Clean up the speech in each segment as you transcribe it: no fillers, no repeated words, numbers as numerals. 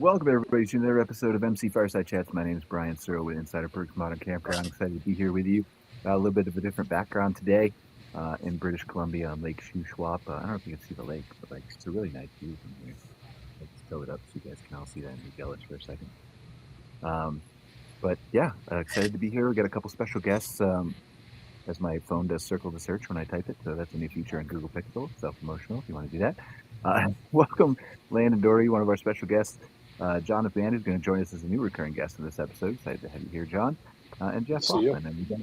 Welcome, everybody, to another episode of MC Fireside Chats. My name is Brian Searl with Insider Perks Modern Campground. Excited to be here with you. A little bit of a different background today in British Columbia on Lake Shuswap. I don't know if you can see the lake, but it's a really nice view from here. Let's fill it up so you guys can all see that and be jealous for a second. But yeah, excited to be here. We got a couple special guests. As my phone does circle the search when I type it, so that's a new feature on Google Pixel. Self-promotional if you want to do that. Welcome, Landan Dory, one of our special guests. John McMahon is going to join us as a new recurring guest in this episode. Excited to have you here, John. And Jeff Hoffman. And we've got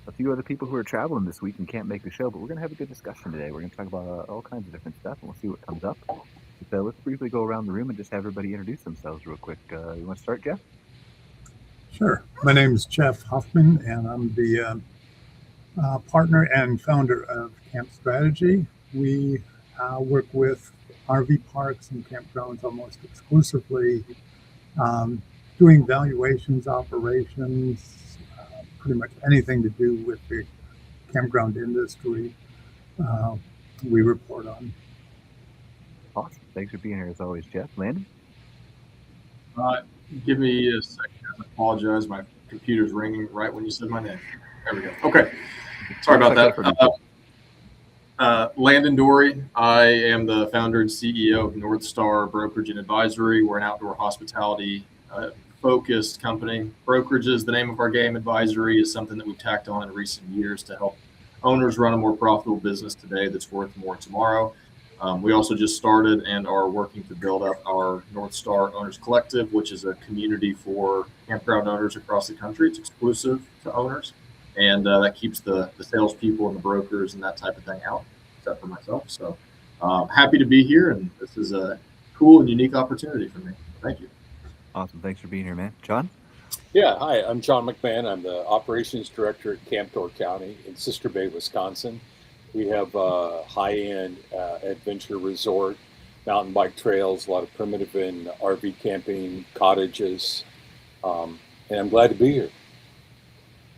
a few other people who are traveling this week and can't make the show, but we're going to have a good discussion today. We're going to talk about all kinds of different stuff, and we'll see what comes up. So let's briefly go around the room and just have everybody introduce themselves real quick. You want to start, Jeff? Sure. My name is Jeff Hoffman, and I'm the partner and founder of Camp Strategy. We work with RV parks and campgrounds almost exclusively, doing valuations, operations, pretty much anything to do with the campground industry, we report on. Awesome. Thanks for being here as always, Jeff. Landon? Give me a second. I apologize. My computer's ringing right when you said my name. There we go. Okay. Sorry about that. Landan Dory. I am the founder and CEO of North Star Brokerage and Advisory. We're an outdoor hospitality focused company. Brokerage is the name of our game. Advisory is something that we've tacked on in recent years to help owners run a more profitable business today that's worth more tomorrow. We also just started and are working to build up our North Star Owners Collective, which is a community for campground owners across the country. It's exclusive to owners, and that keeps the salespeople and the brokers and that type of thing out, except for myself. So happy to be here, and this is a cool and unique opportunity for me. Thank you. Awesome. Thanks for being here, man. John? Yeah, hi, I'm John McMahon. I'm the operations director at Camp Door County in Sister Bay, Wisconsin. We have a high-end adventure resort, mountain bike trails, a lot of primitive and RV camping, cottages, and I'm glad to be here.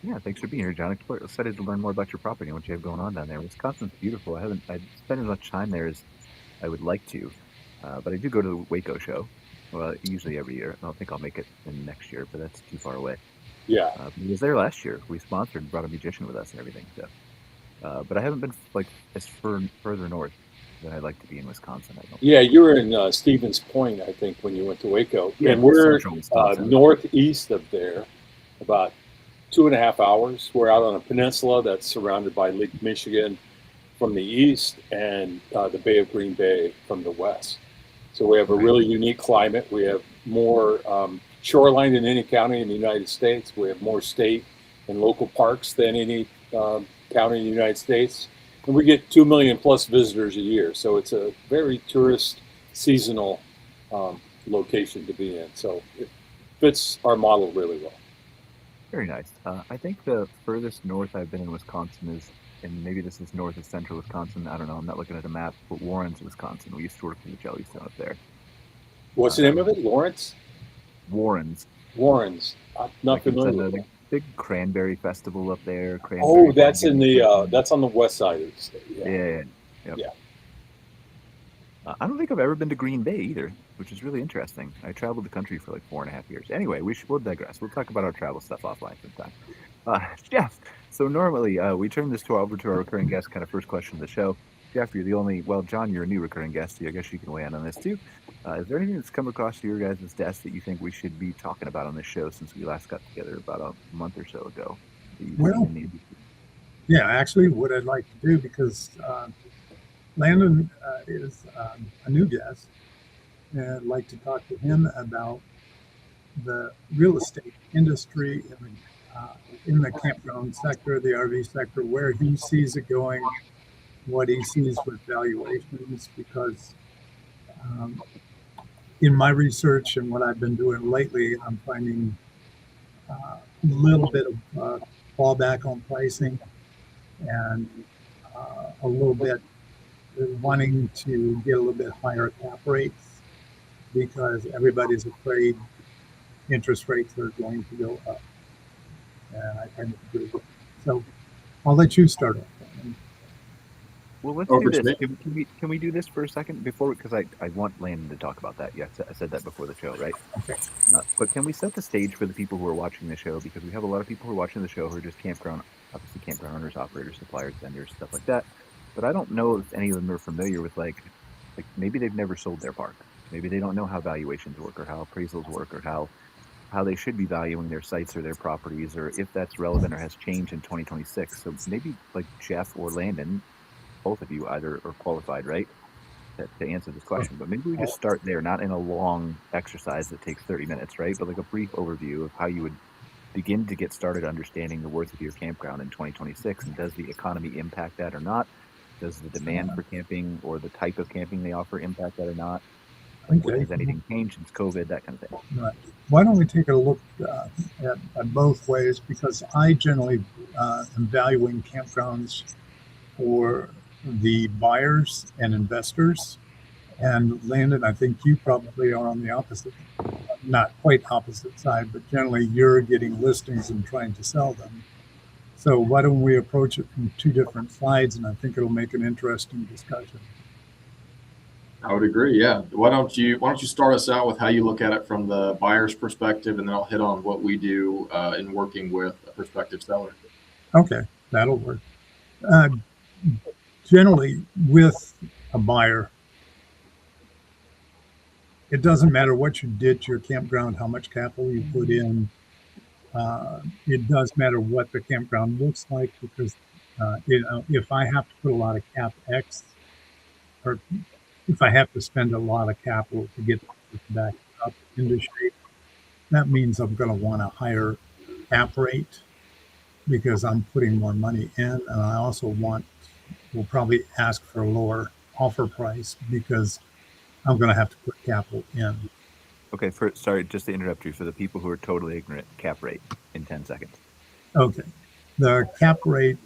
Yeah, thanks for being here, John. Excited to learn more about your property and what you have going on down there. Wisconsin's beautiful. I spent as much time there as I would like to, but I do go to the Waco show. Well, usually every year. I don't think I'll make it in next year, but that's too far away. Yeah. He was there last year. We sponsored and brought a musician with us and everything. So, but I haven't been as further north than I'd like to be in Wisconsin. I don't. Yeah, you were in Stevens Point, I think, when you went to Waco. Yeah, and we're northeast of there, about 2.5 hours. We're out on a peninsula that's surrounded by Lake Michigan from the east and the Bay of Green Bay from the west. So we have a really unique climate. We have more shoreline than any county in the United States. We have more state and local parks than any county in the United States. And we get 2 million plus visitors a year. So it's a very tourist seasonal location to be in. So it fits our model really well. Very nice. I think the furthest north I've been in Wisconsin is, and maybe this is north of central Wisconsin. I don't know. I'm not looking at a map, but Warren's, Wisconsin. We used to work for the Jellystone up there. What's the name of it? Lawrence? Warren's. Not familiar. It's a big cranberry festival up there. Oh, that's in the that's on the west side of the state. Yeah. Yep. Yeah. I don't think I've ever been to Green Bay either, which is really interesting. I traveled the country for like 4.5 years. Anyway, we'll digress. We'll talk about our travel stuff offline sometime. Jeff, so normally we turn this over to our recurring guest, kind of first question of the show. Jeff, you're the only, well, John, you're a new recurring guest, so I guess you can weigh in on this too. Is there anything that's come across your guys' desk that you think we should be talking about on this show since we last got together about a month or so ago? Well, yeah, actually what I'd like to do, because Landan is a new guest, and I'd like to talk to him about the real estate industry in the campground sector, the RV sector, where he sees it going, what he sees with valuations, because in my research and what I've been doing lately, I'm finding a little bit of fallback on pricing and a little bit wanting to get a little bit higher cap rates because everybody's afraid interest rates are going to go up. And I tend to agree. So I'll let you start off. Well, let's do Over to this. me. Can we do this for a second before, because I want Landon to talk about that. Yes, I said that before the show, right? Okay. But can we set the stage for the people who are watching the show? Because we have a lot of people who are watching the show who are just campground, obviously campground owners, operators, suppliers, vendors, stuff like that. But I don't know if any of them are familiar with like maybe they've never sold their park. Maybe they don't know how valuations work or how appraisals work or how they should be valuing their sites or their properties, or if that's relevant or has changed in 2026. So maybe like Jeff or Landon, both of you either are qualified, right, to answer this question. But maybe we just start there, not in a long exercise that takes 30 minutes, right? But like a brief overview of how you would begin to get started understanding the worth of your campground in 2026. And does the economy impact that or not? Does the demand for camping or the type of camping they offer impact that or not? Like, Okay. has anything changed since COVID? That kind of thing. Right. Why don't we take a look at both ways? Because I generally am valuing campgrounds for the buyers and investors. And Landon, I think you probably are on the opposite, not quite opposite side, but generally you're getting listings and trying to sell them. So why don't we approach it from two different sides? And I think it'll make an interesting discussion. I would agree. Yeah. Why don't you start us out with how you look at it from the buyer's perspective, and then I'll hit on what we do in working with a prospective seller. Okay, that'll work. Generally, with a buyer, it doesn't matter what you did to your campground, how much capital you put in. It does matter what the campground looks like, because if I have to put a lot of CapEx, or if I have to spend a lot of capital to get it back up into shape, that means I'm going to want a higher cap rate because I'm putting more money in, and I also will probably ask for a lower offer price because I'm going to have to put capital in. Okay, sorry, just to interrupt you, for the people who are totally ignorant, cap rate in 10 seconds. Okay. The cap rate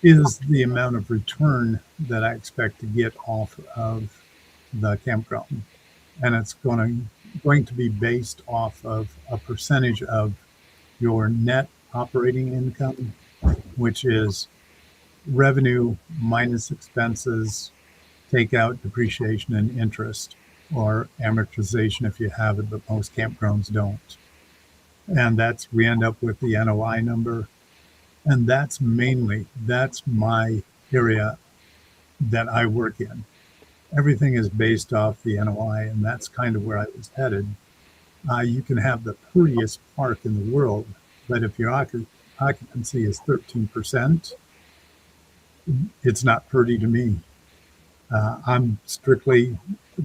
is the amount of return that I expect to get off of the campground. And it's going to be based off of a percentage of your net operating income, which is revenue minus expenses, take out depreciation and interest, or amortization if you have it, but most campgrounds don't. And we end up with the NOI number. And that's my area that I work in. Everything is based off the NOI, and that's kind of where I was headed. You can have the prettiest park in the world, but if your occupancy is 13%, it's not pretty to me. I'm strictly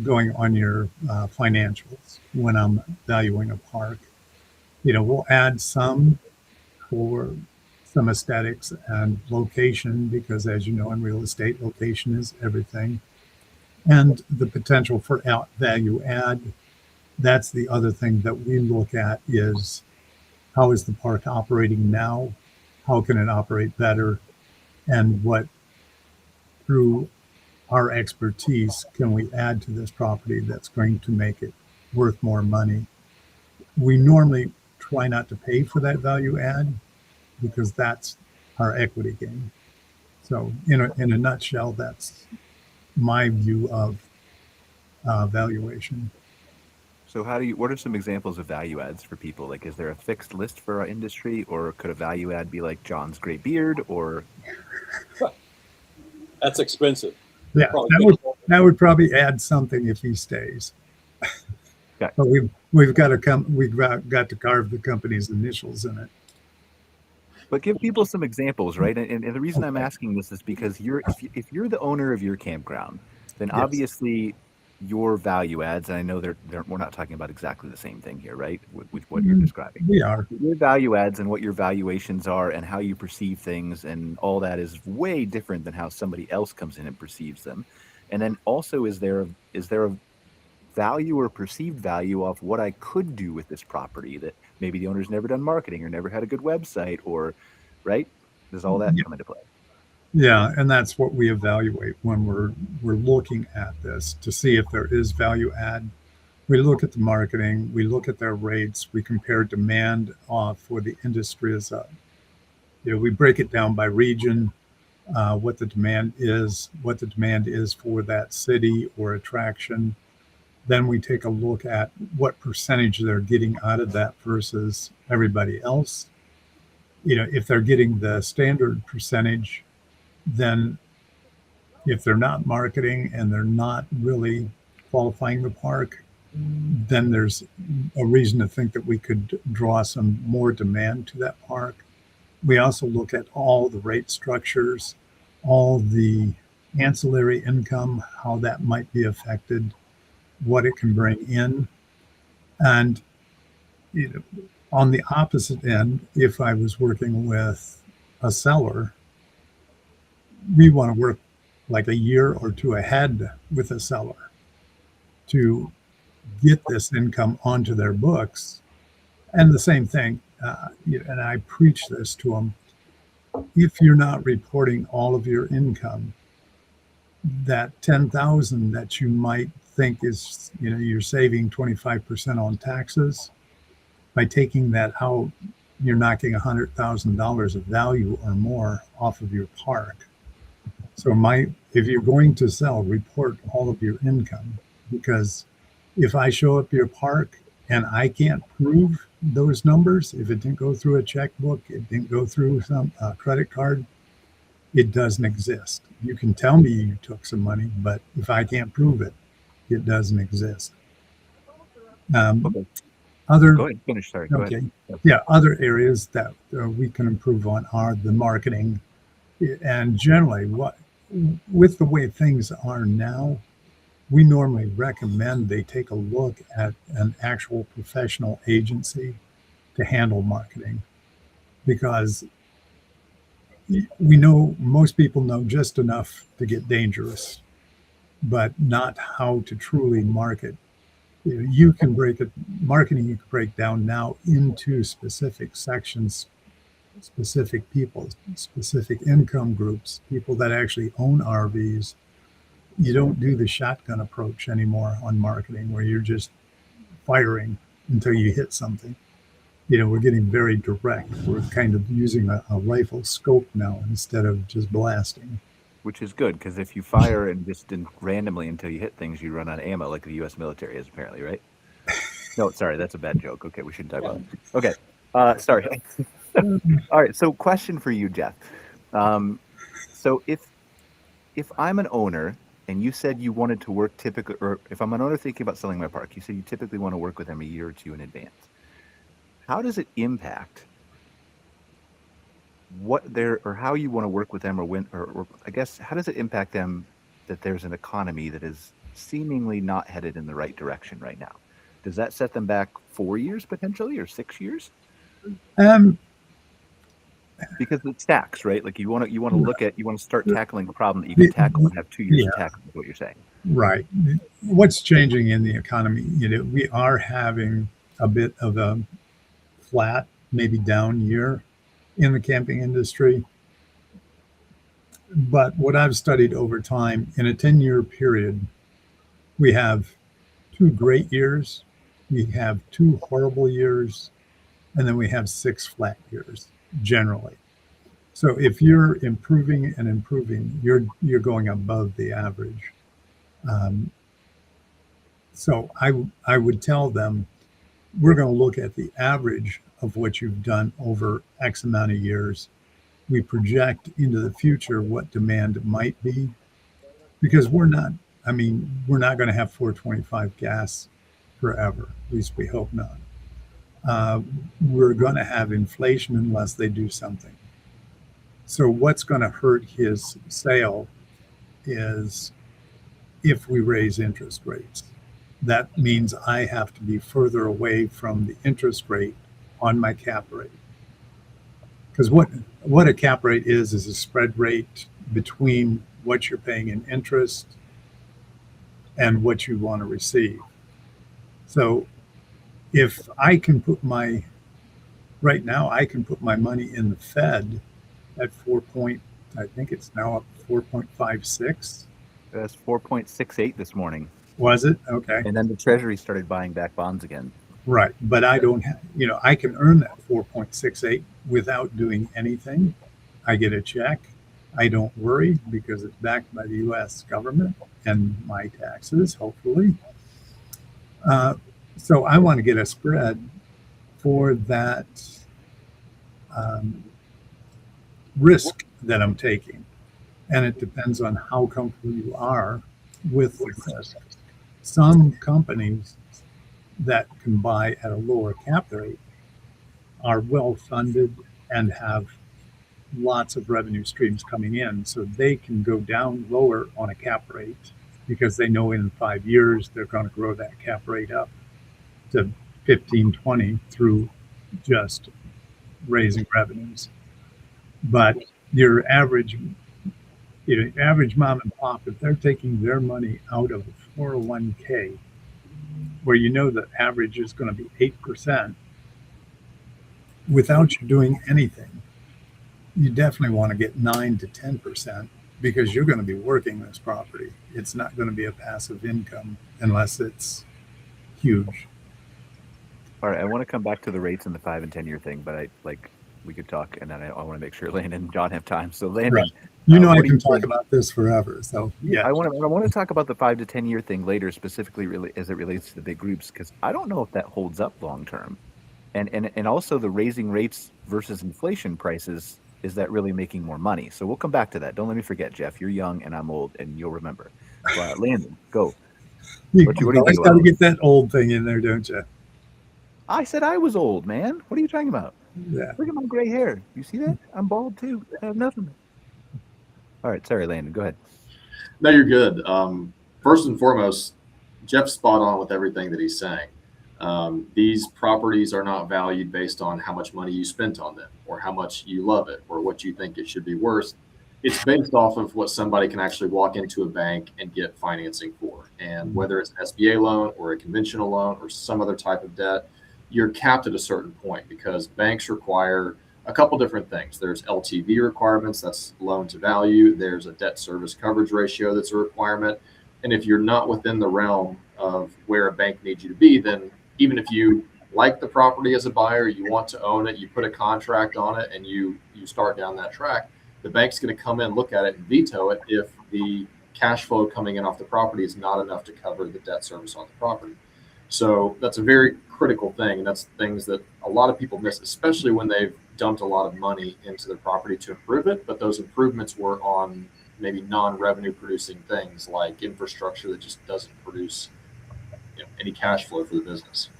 going on your financials when I'm valuing a park. We'll add some for some aesthetics and location, because as you know, in real estate, location is everything. And the potential for value add. That's the other thing that we look at, is how is the park operating now? How can it operate better? And what, through our expertise, can we add to this property that's going to make it worth more money? We normally try not to pay for that value add because that's our equity gain. So in a nutshell, that's my view of valuation. So what are some examples of value adds for people? Like, is there a fixed list for our industry, or could a value add be like John's gray beard, or? That's expensive. Yeah, that would probably add something if he stays. Okay. But we've got to carve the company's initials in it. But give people some examples, right? And the reason I'm asking this is because if you're the owner of your campground, then Yes. Obviously your value adds, and I know we're not talking about exactly the same thing here, right? With what you're describing. We are. Your value adds and what your valuations are and how you perceive things and all that is way different than how somebody else comes in and perceives them. And then also, is there a value or perceived value of what I could do with this property that maybe the owner's never done marketing or never had a good website, or, right? Does all that come into play? Yeah, and that's what we evaluate when we're looking at this, to see if there is value add. We look at the marketing, we look at their rates, we compare demand for the industry as we break it down by region, what the demand is for that city or attraction. Then we take a look at what percentage they're getting out of that versus everybody else. If they're getting the standard percentage, then if they're not marketing and they're not really qualifying the park, then there's a reason to think that we could draw some more demand to that park. We also look at all the rate structures, all the ancillary income, how that might be affected, what it can bring in. And on the opposite end, if I was working with a seller, we want to work like a year or two ahead with a seller to get this income onto their books. And the same thing, and I preach this to them, if you're not reporting all of your income, that 10,000 that you might think is, you're saving 25% on taxes, by taking that out, you're knocking $100,000 of value or more off of your park. So if you're going to sell, report all of your income, because if I show up your park and I can't prove those numbers, if it didn't go through a checkbook, it didn't go through some credit card, it doesn't exist. You can tell me you took some money, but if I can't prove it, it doesn't exist. Okay. Go ahead, finish. Sorry. Go ahead. Yeah, other areas that we can improve on are the marketing, and generally, with the way things are now, we normally recommend they take a look at an actual professional agency to handle marketing, because we know most people know just enough to get dangerous, but not how to truly market. You can marketing you can break down now into specific sections, specific people, specific income groups, people that actually own RVs. You don't do the shotgun approach anymore on marketing where you're just firing until you hit something. We're getting very direct. We're kind of using a rifle scope now instead of just blasting. Which is good, because if you fire and just randomly until you hit things, you run out of ammo, like the U.S. military is apparently, right? No, sorry, that's a bad joke. Okay, we shouldn't talk about it. Okay, sorry. All right, so question for you, Jeff. So if I'm an owner and you said you wanted to work typically, or if I'm an owner thinking about selling my park, you said you typically want to work with them a year or two in advance. How does it impact how you want to work with them, or I guess, how does it impact them that there's an economy that is seemingly not headed in the right direction right now? Does that set them back 4 years potentially, or 6 years? Because it stacks, right? Like you want to start tackling a problem that you can tackle and have 2 years to tackle, is what you're saying. Right. What's changing in the economy? We are having a bit of a flat, maybe down year in the camping industry. But what I've studied over time, in a 10-year period, we have 2 great years, we have 2 horrible years, and then we have 6 flat years generally. So if you're improving and improving, you're going above the average. So I would tell them, we're going to look at the average of what you've done over X amount of years. We project into the future what demand might be, because we're not going to have 425 gas forever. At least we hope not. We're going to have inflation unless they do something. So what's going to hurt his sale is if we raise interest rates. That means I have to be further away from the interest rate on my cap rate. Because what a cap rate is a spread rate between what you're paying in interest and what you want to receive. So if I can put right now I can put my money in the Fed at I think it's now up 4.56. That's 4.68 this morning. Was it? Okay. And then the Treasury started buying back bonds again. Right. But I don't have, I can earn that 4.68 without doing anything. I get a check I don't worry because it's backed by the U.S. government and my taxes, hopefully. So I want to get a spread for that risk that I'm taking. And it depends on how comfortable you are with the risk. Some companies that can buy at a lower cap rate are well funded and have lots of revenue streams coming in, so they can go down lower on a cap rate because they know in 5 years they're going to grow that cap rate up to 15, 20 through just raising revenues. But your average mom and pop, if they're taking their money out of a 401k, where you know the average is going to be 8%, without you doing anything, you definitely want to get 9 to 10% because you're going to be working this property. It's not going to be a passive income unless it's huge. All right, I want to come back to the rates and the 5 and 10 year thing, but we could talk, and then I want to make sure Landon and John have time. So Landon, right. I can talk about this forever. So yeah, I want to talk about the 5 to 10 year thing later, specifically as it relates to the big groups, because I don't know if that holds up long term, and also the raising rates versus inflation prices. Is that really making more money? So we'll come back to that. Don't let me forget, Jeff. You're young and I'm old, and you'll remember. Landon, go. You always got to get that old thing in there, don't you? I said I was old, man. What are you talking about? Yeah. Look at my gray hair. You see that? I'm bald too. I have nothing. All right. Sorry, Landon. Go ahead. No, you're good. First and foremost, Jeff's spot on with everything that he's saying. These properties are not valued based on how much money you spent on them or how much you love it or what you think it should be worth. It's based off of what somebody can actually walk into a bank and get financing for. And whether it's an SBA loan or a conventional loan or some other type of debt, you're capped at a certain point because banks require a couple different things. There's LTV requirements, that's loan to value. There's a debt service coverage ratio that's a requirement. And if you're not within the realm of where a bank needs you to be, then even if you like the property as a buyer, you want to own it, you put a contract on it, and you start down that track, the bank's going to come in, look at it, and veto it if the cash flow coming in off the property is not enough to cover the debt service on the property. So that's a very critical thing, and that's things that a lot of people miss, especially when they've dumped a lot of money into the property to improve it, but those improvements were on maybe non-revenue producing things like infrastructure that just doesn't produce any cash flow for the business.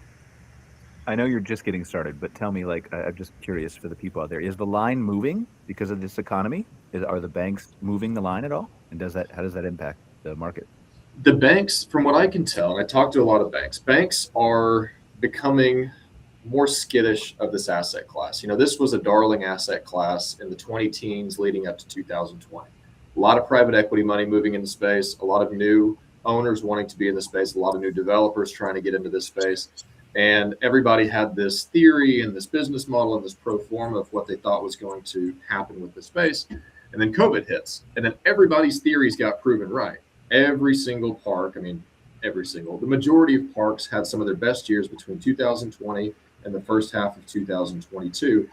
I know you're just getting started, but tell me, I'm just curious for the people out there, is the line moving because of this economy? Are the banks moving the line at all? And how does that impact the market? The banks, from what I can tell, and I talk to a lot of banks are becoming more skittish of this asset class. This was a darling asset class in the 2010s leading up to 2020. A lot of private equity money moving into space, a lot of new owners wanting to be in the space, a lot of new developers trying to get into this space. And everybody had this theory and this business model and this pro forma of what they thought was going to happen with the space. And then COVID hits. And then everybody's theories got proven right. Every single park, the majority of parks had some of their best years between 2020 and the first half of 2022.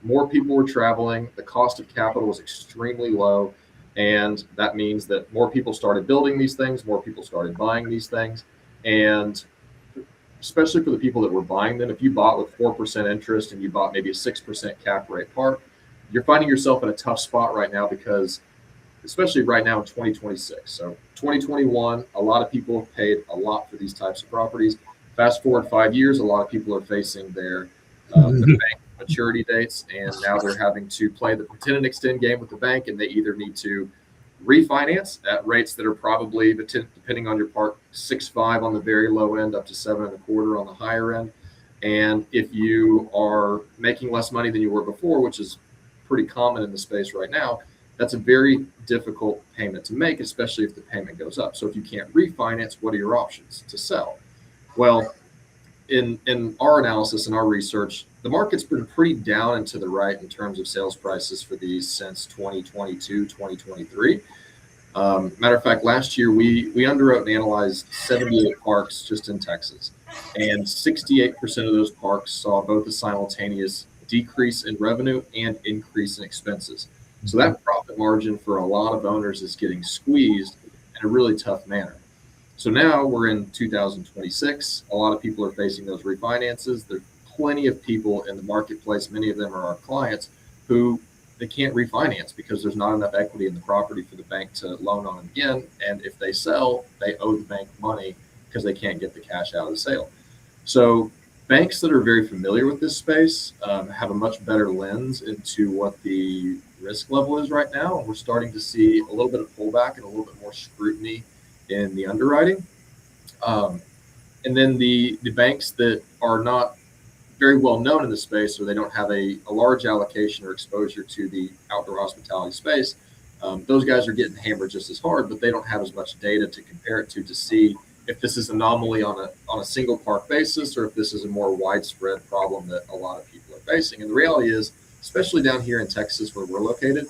More people were traveling. The cost of capital was extremely low. And that means that more people started building these things, more people started buying these things. And especially for the people that were buying them, if you bought with 4% interest and you bought maybe a 6% cap rate park, you're finding yourself in a tough spot right now because, especially right now in 2026. So 2021, a lot of people have paid a lot for these types of properties. Fast forward 5 years, a lot of people are facing their bank maturity dates, and now they're having to play the pretend and extend game with the bank, and they either need to refinance at rates that are probably, depending on your park, 6.5 on the very low end, up to 7.25 on the higher end. And if you are making less money than you were before, which is pretty common in the space right now, that's a very difficult payment to make, especially if the payment goes up. So if you can't refinance, what are your options to sell? Well, in our analysis and our research, the market's been pretty down and to the right in terms of sales prices for these since 2022, 2023. Matter of fact, last year we underwrote and analyzed 78 parks just in Texas, and 68% of those parks saw both a simultaneous decrease in revenue and increase in expenses. So that profit margin for a lot of owners is getting squeezed in a really tough manner. So now we're in 2026. A lot of people are facing those refinances. There's plenty of people in the marketplace, many of them are our clients, who they can't refinance because there's not enough equity in the property for the bank to loan on them again. And if they sell, they owe the bank money because they can't get the cash out of the sale. So banks that are very familiar with this space have a much better lens into what the risk level is right now. And we're starting to see a little bit of pullback and a little bit more scrutiny in the underwriting. And then the banks that are not very well known in the space, or they don't have a large allocation or exposure to the outdoor hospitality space, those guys are getting hammered just as hard, but they don't have as much data to compare it to see if this is an anomaly on a single park basis, or if this is a more widespread problem that a lot of people are facing. And the reality is, especially down here in Texas where we're located,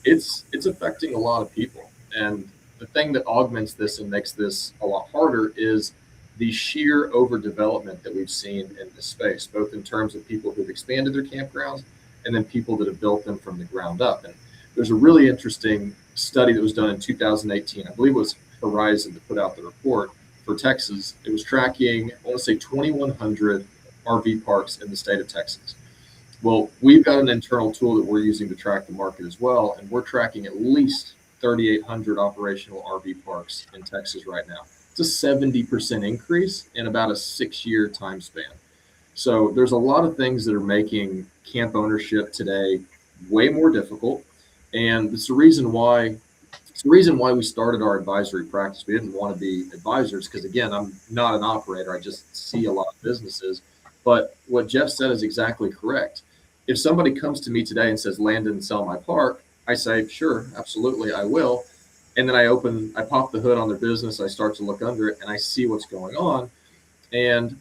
it's affecting a lot of people. And the thing that augments this and makes this a lot harder is the sheer overdevelopment that we've seen in this space, both in terms of people who've expanded their campgrounds and then people that have built them from the ground up. And there's a really interesting study that was done in 2018. I believe it was Horizon that put out the report for Texas. It was tracking, I want to say, 2,100 RV parks in the state of Texas. Well, we've got an internal tool that we're using to track the market as well, and we're tracking at least 3,800 operational RV parks in Texas right now. It's a 70% increase in about a 6-year time span. So there's a lot of things that are making camp ownership today way more difficult. And it's the reason why we started our advisory practice. We didn't want to be advisors because, again, I'm not an operator. I just see a lot of businesses. But what Jeff said is exactly correct. If somebody comes to me today and says, Landan, sell my park, I say, sure, absolutely, I will. And then I pop the hood on their business, I start to look under it, and I see what's going on. And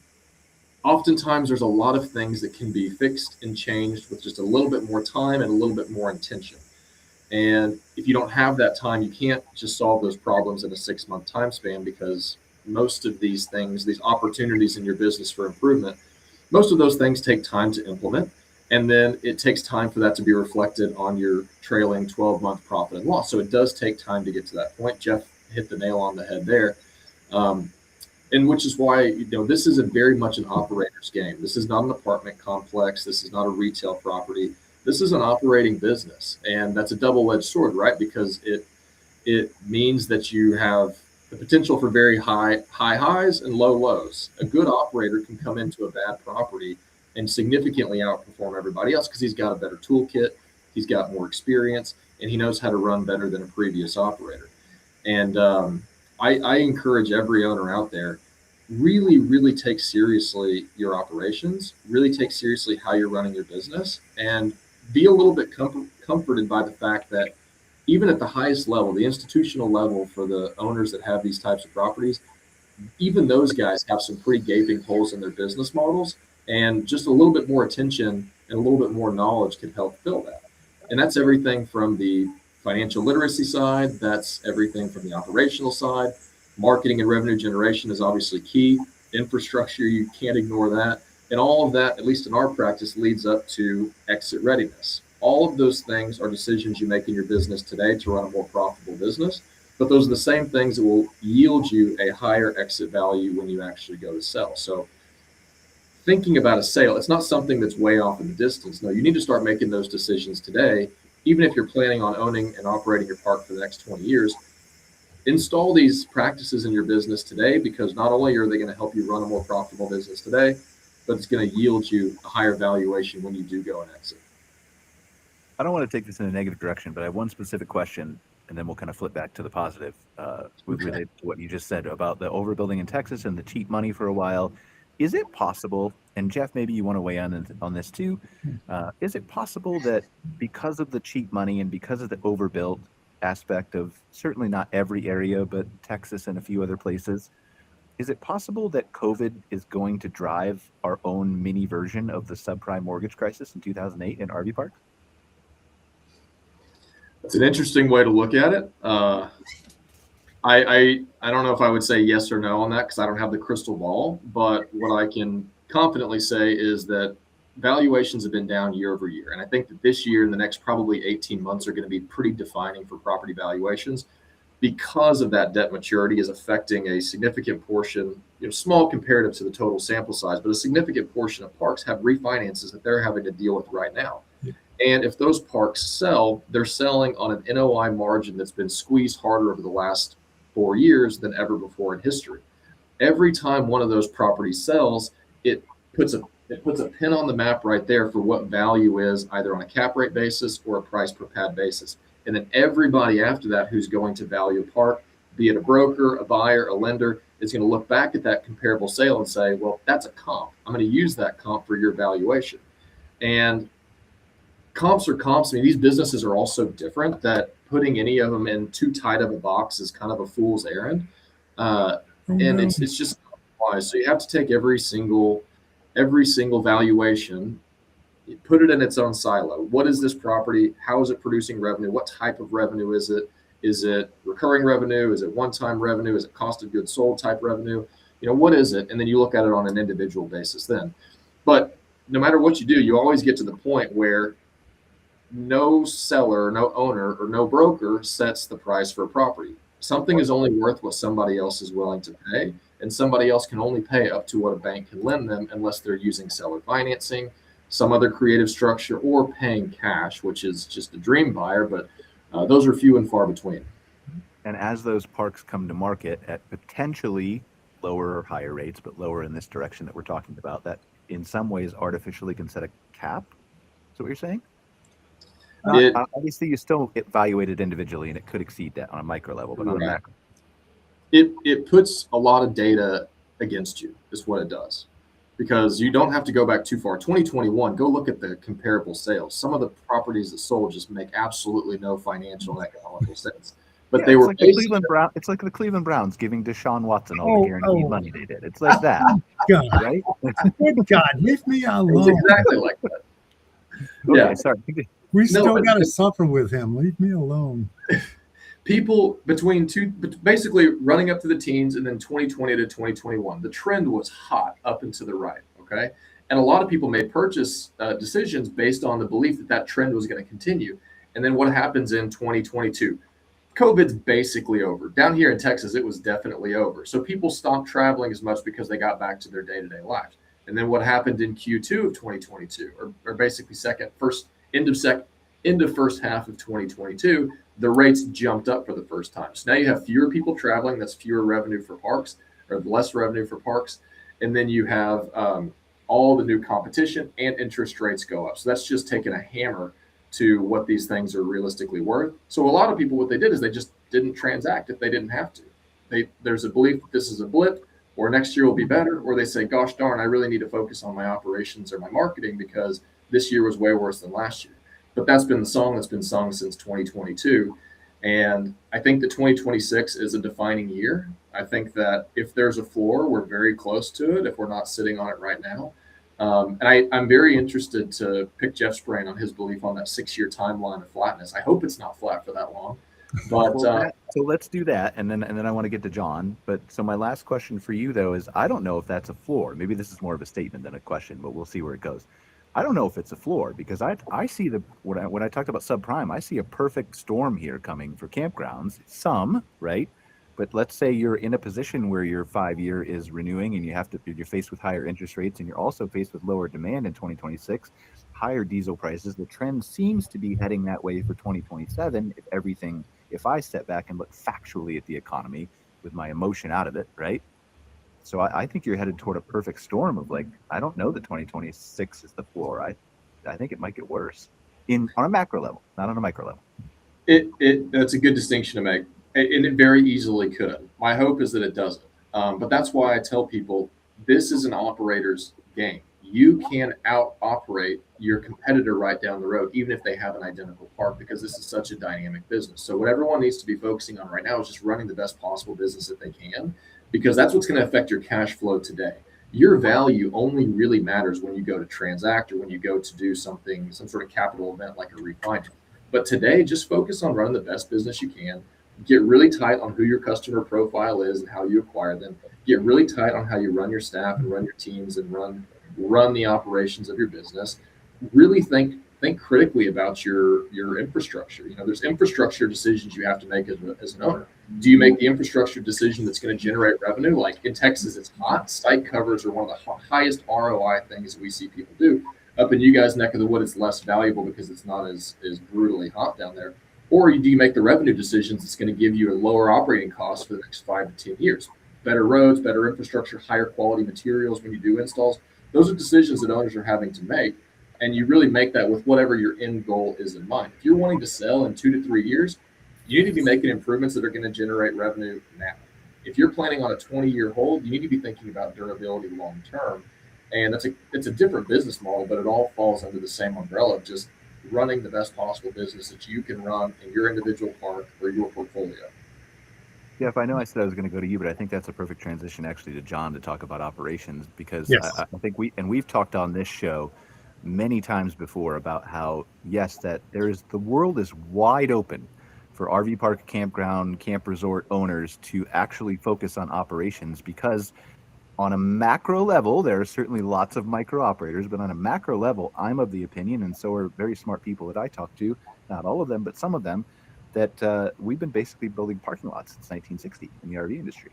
oftentimes there's a lot of things that can be fixed and changed with just a little bit more time and a little bit more intention. And if you don't have that time, you can't just solve those problems in a 6-month time span, because most of these things, these opportunities in your business for improvement, most of those things take time to implement. And then it takes time for that to be reflected on your trailing 12-month profit and loss. So it does take time to get to that point. Jeff hit the nail on the head there. And which is why, this is very much an operator's game. This is not an apartment complex. This is not a retail property. This is an operating business. And that's a double-edged sword, right? Because it means that you have the potential for very high highs and low lows. A good operator can come into a bad property and significantly outperform everybody else because he's got a better toolkit, he's got more experience, and he knows how to run better than a previous operator. And I encourage every owner out there, really, really take seriously your operations, really take seriously how you're running your business, and be a little bit comforted by the fact that even at the highest level, the institutional level for the owners that have these types of properties, even those guys have some pretty gaping holes in their business models. And just a little bit more attention and a little bit more knowledge can help fill that. And that's everything from the financial literacy side. That's everything from the operational side. Marketing and revenue generation is obviously key. Infrastructure, you can't ignore that. And all of that, at least in our practice, leads up to exit readiness. All of those things are decisions you make in your business today to run a more profitable business. But those are the same things that will yield you a higher exit value when you actually go to sell. So thinking about a sale, it's not something that's way off in the distance. No, you need to start making those decisions today. Even if you're planning on owning and operating your park for the next 20 years, install these practices in your business today, because not only are they going to help you run a more profitable business today, but it's going to yield you a higher valuation when you do go and exit. I don't want to take this in a negative direction, but I have one specific question, and then we'll kind of flip back to the positive related to what you just said about the overbuilding in Texas and the cheap money for a while. Is it possible, and Jeff, maybe you want to weigh in on this too, is it possible that because of the cheap money and because of the overbuilt aspect of certainly not every area, but Texas and a few other places, is it possible that COVID is going to drive our own mini version of the subprime mortgage crisis in 2008 in RV parks? It's an interesting way to look at it. I don't know if I would say yes or no on that because I don't have the crystal ball. But what I can confidently say is that valuations have been down year over year. And I think that this year and the next probably 18 months are going to be pretty defining for property valuations, because of that debt maturity is affecting a significant portion, small comparative to the total sample size, but a significant portion of parks have refinances that they're having to deal with right now. Yeah. And if those parks sell, they're selling on an NOI margin that's been squeezed harder over the last 4 years than ever before in history. Every time one of those properties sells, it puts a pin on the map right there for what value is, either on a cap rate basis or a price per pad basis. And then everybody after that who's going to value a park, be it a broker, a buyer, a lender, is going to look back at that comparable sale and say, well, that's a comp. I'm going to use that comp for your valuation. And comps are comps. I mean, these businesses are all so different that putting any of them in too tight of a box is kind of a fool's errand. And it's just wise. So you have to take every single valuation, put it in its own silo. What is this property? How is it producing revenue? What type of revenue is it? Is it recurring revenue? Is it one-time revenue? Is it cost of goods sold type revenue? What is it? And then you look at it on an individual basis then. But no matter what you do, you always get to the point where no seller, no owner, or no broker sets the price for a property. Something is only worth what somebody else is willing to pay, and somebody else can only pay up to what a bank can lend them unless they're using seller financing, some other creative structure, or paying cash, which is just a dream buyer, but those are few and far between. And as those parks come to market at potentially lower or higher rates, but lower in this direction that we're talking about, that in some ways artificially can set a cap. Is that what you're saying? Obviously, you still evaluate it individually, and it could exceed that on a micro level, but on a macro. It puts a lot of data against you, is what it does. Because you don't have to go back too far. 2021, go look at the comparable sales. Some of the properties that sold just make absolutely no financial and economical sense. But they were like it's like the Cleveland Browns giving Deshaun Watson all the guaranteed money they did. It's like that. God. Right? Good God, leave me alone. It's exactly like that. Okay, Yeah. Sorry. We still got to suffer with him. Leave me alone. People basically running up to the teens and then 2020 to 2021, the trend was hot up and to the right. Okay. And a lot of people made purchase decisions based on the belief that trend was going to continue. And then what happens in 2022? COVID's basically over. Down here in Texas, it was definitely over. So people stopped traveling as much because they got back to their day-to-day lives. And then what happened in Q2 of 2022, or basically end of first half of 2022, the rates jumped up for the first time. So now you have fewer people traveling. That's fewer revenue for parks, or less revenue for parks. And then you have all the new competition, and interest rates go up. So that's just taking a hammer to what these things are realistically worth. So a lot of people, what they did is they just didn't transact if they didn't have to. There's a belief that this is a blip, or next year will be better, or they say, gosh darn, I really need to focus on my operations or my marketing because this year was way worse than last year. But that's been the song that's been sung since 2022. And I think that 2026 is a defining year. I think that if there's a floor, we're very close to it if we're not sitting on it right now. And I'm very interested to pick Jeff's brain on his belief on that 6-year timeline of flatness. I hope it's not flat for that long. But so let's do that, and then I want to get to John. But so my last question for you though is, I don't know if that's a floor. Maybe this is more of a statement than a question, but we'll see where it goes. I don't know if it's a floor, because I see when I talked about subprime, I see a perfect storm here coming for campgrounds. Some, right? But let's say you're in a position where your 5-year is renewing and you're faced with higher interest rates, and you're also faced with lower demand in 2026, higher diesel prices. The trend seems to be heading that way for 2027 if I step back and look factually at the economy with my emotion out of it, right? So I think you're headed toward a perfect storm of I don't know that 2026 is the floor. I think it might get worse on a macro level, not on a micro level. That's a good distinction to make. And it very easily could. My hope is that it doesn't. But that's why I tell people this is an operator's game. You can out-operate your competitor right down the road, even if they have an identical park, because this is such a dynamic business. So what everyone needs to be focusing on right now is just running the best possible business that they can, because that's what's going to affect your cash flow today. Your value only really matters when you go to transact or when you go to do some sort of capital event like a refinance. But today, just focus on running the best business you can. Get really tight on who your customer profile is and how you acquire them. Get really tight on how you run your staff and run your teams and run run the operations of your business. Really think critically about your infrastructure. There's infrastructure decisions you have to make as an owner. Do you make the infrastructure decision that's going to generate revenue? Like in Texas, it's hot. Site covers are one of the highest ROI things that we see people do. Up in you guys' neck of the wood, it's less valuable because it's not as brutally hot down there. Or do you make the revenue decisions that's going to give you a lower operating cost for the next 5 to 10 years? Better roads, better infrastructure, higher quality materials when you do installs. Those are decisions that owners are having to make. And you really make that with whatever your end goal is in mind. If you're wanting to sell in 2 to 3 years, you need to be making improvements that are going to generate revenue now. If you're planning on a 20-year hold, you need to be thinking about durability long term. And it's a different business model, but it all falls under the same umbrella of just running the best possible business that you can run in your individual park or your portfolio. Jeff, I know I said I was going to go to you, but I think that's a perfect transition actually to John to talk about operations, because Yes. I think we've talked on this show many times before about how, yes, that the world is wide open for RV park, campground, camp resort owners to actually focus on operations, because on a macro level, there are certainly lots of micro operators, but on a macro level, I'm of the opinion, and so are very smart people that I talk to, not all of them, but some of them, that we've been basically building parking lots since 1960 in the RV industry.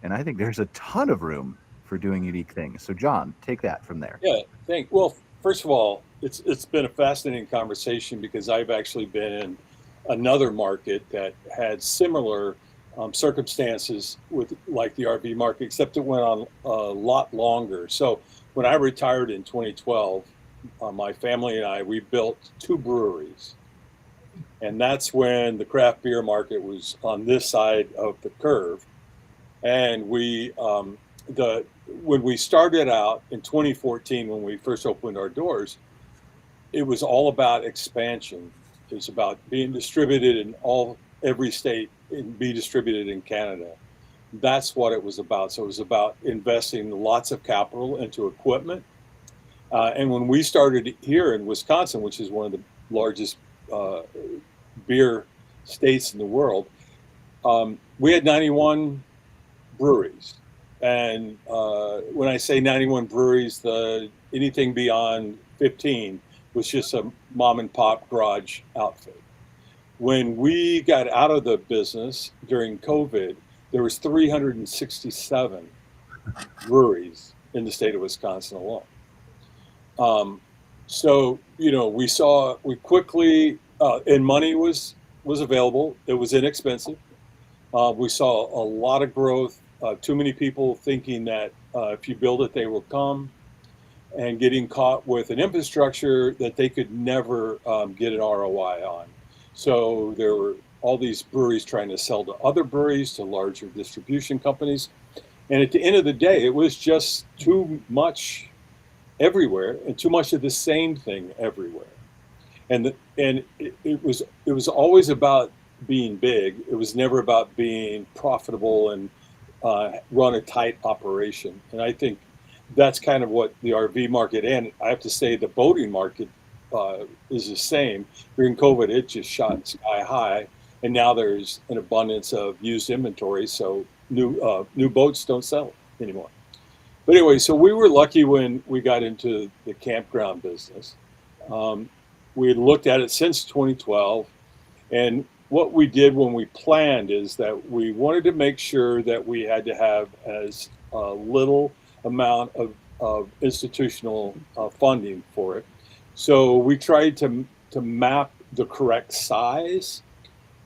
And I think there's a ton of room for doing unique things. So John, take that from there. Yeah, well, first of all, it's been a fascinating conversation because I've actually been in another market that had similar circumstances with like the RV market, except it went on a lot longer. So when I retired in 2012, my family and we built 2 breweries. And that's when the craft beer market was on this side of the curve. And when we started out in 2014, when we first opened our doors, it was all about expansion. It was about being distributed in every state and be distributed in Canada. That's what it was about. So it was about investing lots of capital into equipment. And when we started here in Wisconsin, which is one of the largest beer states in the world, we had 91 breweries. And when I say 91 breweries, anything beyond 15 was just a mom and pop garage outfit. When we got out of the business during COVID, there was 367 breweries in the state of Wisconsin alone. So, we quickly, and money was available. It was inexpensive. We saw a lot of growth. Too many people thinking that if you build it, they will come, and getting caught with an infrastructure that they could never get an ROI on. So there were all these breweries trying to sell to other breweries, to larger distribution companies. And at the end of the day, it was just too much everywhere and too much of the same thing everywhere. And it was always about being big. It was never about being profitable and run a tight operation. And I think that's kind of what the RV market, and I have to say the boating market is the same. During COVID, it just shot sky high, and now there's an abundance of used inventory, so new boats don't sell anymore. But anyway, so we were lucky when we got into the campground business. We had looked at it since 2012, and what we did when we planned is that we wanted to make sure that we had to have as little amount of institutional funding for it. So we tried to map the correct size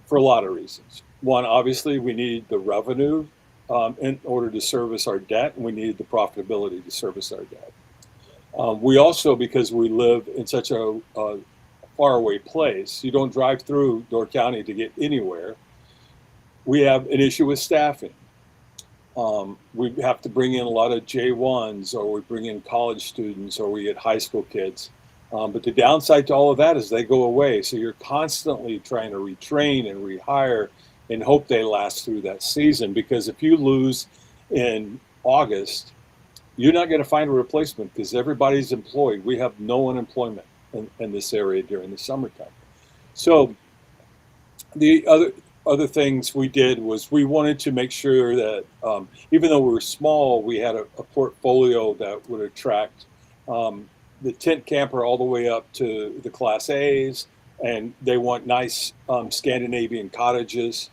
for a lot of reasons. One, obviously, we needed the revenue in order to service our debt, and we needed the profitability to service our debt. We also, because we live in such a faraway place, you don't drive through Door County to get anywhere. We have an issue with staffing. We have to bring in a lot of J1s, or we bring in college students, or we get high school kids. But the downside to all of that is they go away. So you're constantly trying to retrain and rehire and hope they last through that season. Because if you lose in August, you're not going to find a replacement because everybody's employed. We have no unemployment in this area during the summertime. So the other things we did was we wanted to make sure that even though we were small, we had a portfolio that would attract the tent camper all the way up to the Class A's, and they want nice Scandinavian cottages.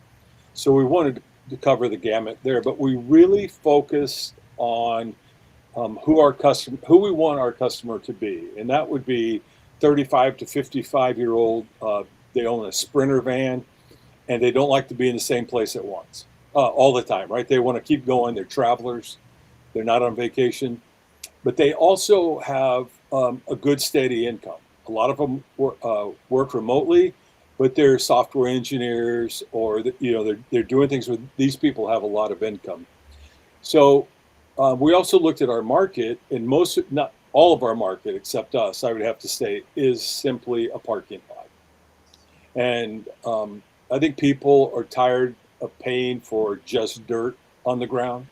So we wanted to cover the gamut there, but we really focused on who we want our customer to be, and that would be 35 to 55-year-old. They own a Sprinter van, and they don't like to be in the same place at once all the time, right? They want to keep going. They're travelers. They're not on vacation, but they also have a good steady income. A lot of them work remotely, but they're software engineers, or they're doing things where these people have a lot of income. So we also looked at our market, and not all of our market, except us, I would have to say, is simply a parking lot. And I think people are tired of paying for just dirt on the ground,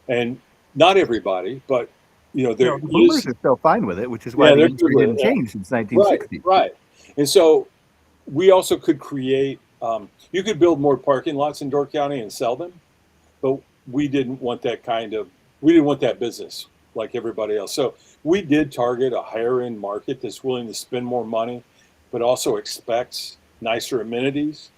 and not everybody, but the boomers are still fine with it, which is why the industry didn't change since 1960. Right. And so we also could create. You could build more parking lots in Door County and sell them, but we didn't want that business like everybody else. So we did target a higher end market that's willing to spend more money, but also expects nicer amenities.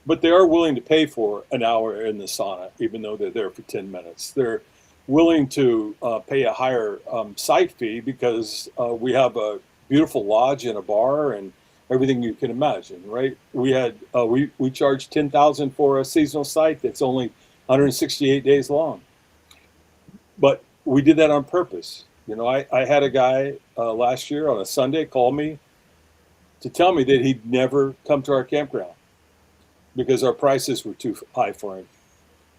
But they are willing to pay for an hour in the sauna, even though they're there for 10 minutes. They're willing to pay a higher site fee because we have a beautiful lodge and a bar and everything you can imagine, right? We had we charged $10,000 for a seasonal site that's only 168 days long, but we did that on purpose. I had a guy last year on a Sunday call me to tell me that he'd never come to our campground because our prices were too high for him.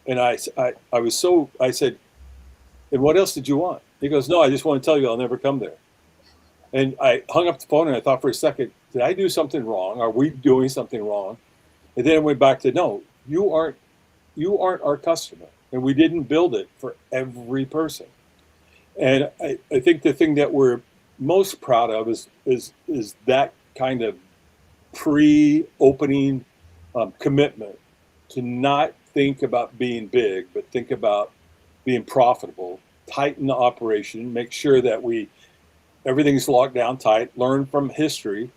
And I said, and what else did you want? He goes, no, I just want to tell you I'll never come there. And I hung up the phone and I thought for a second, did I do something wrong? Are we doing something wrong? And then I went back to, no, you aren't our customer. And we didn't build it for every person. And I think the thing that we're most proud of is that kind of pre-opening commitment to not think about being big, but think about being profitable, tighten the operation, make sure that everything's locked down tight, learn from history,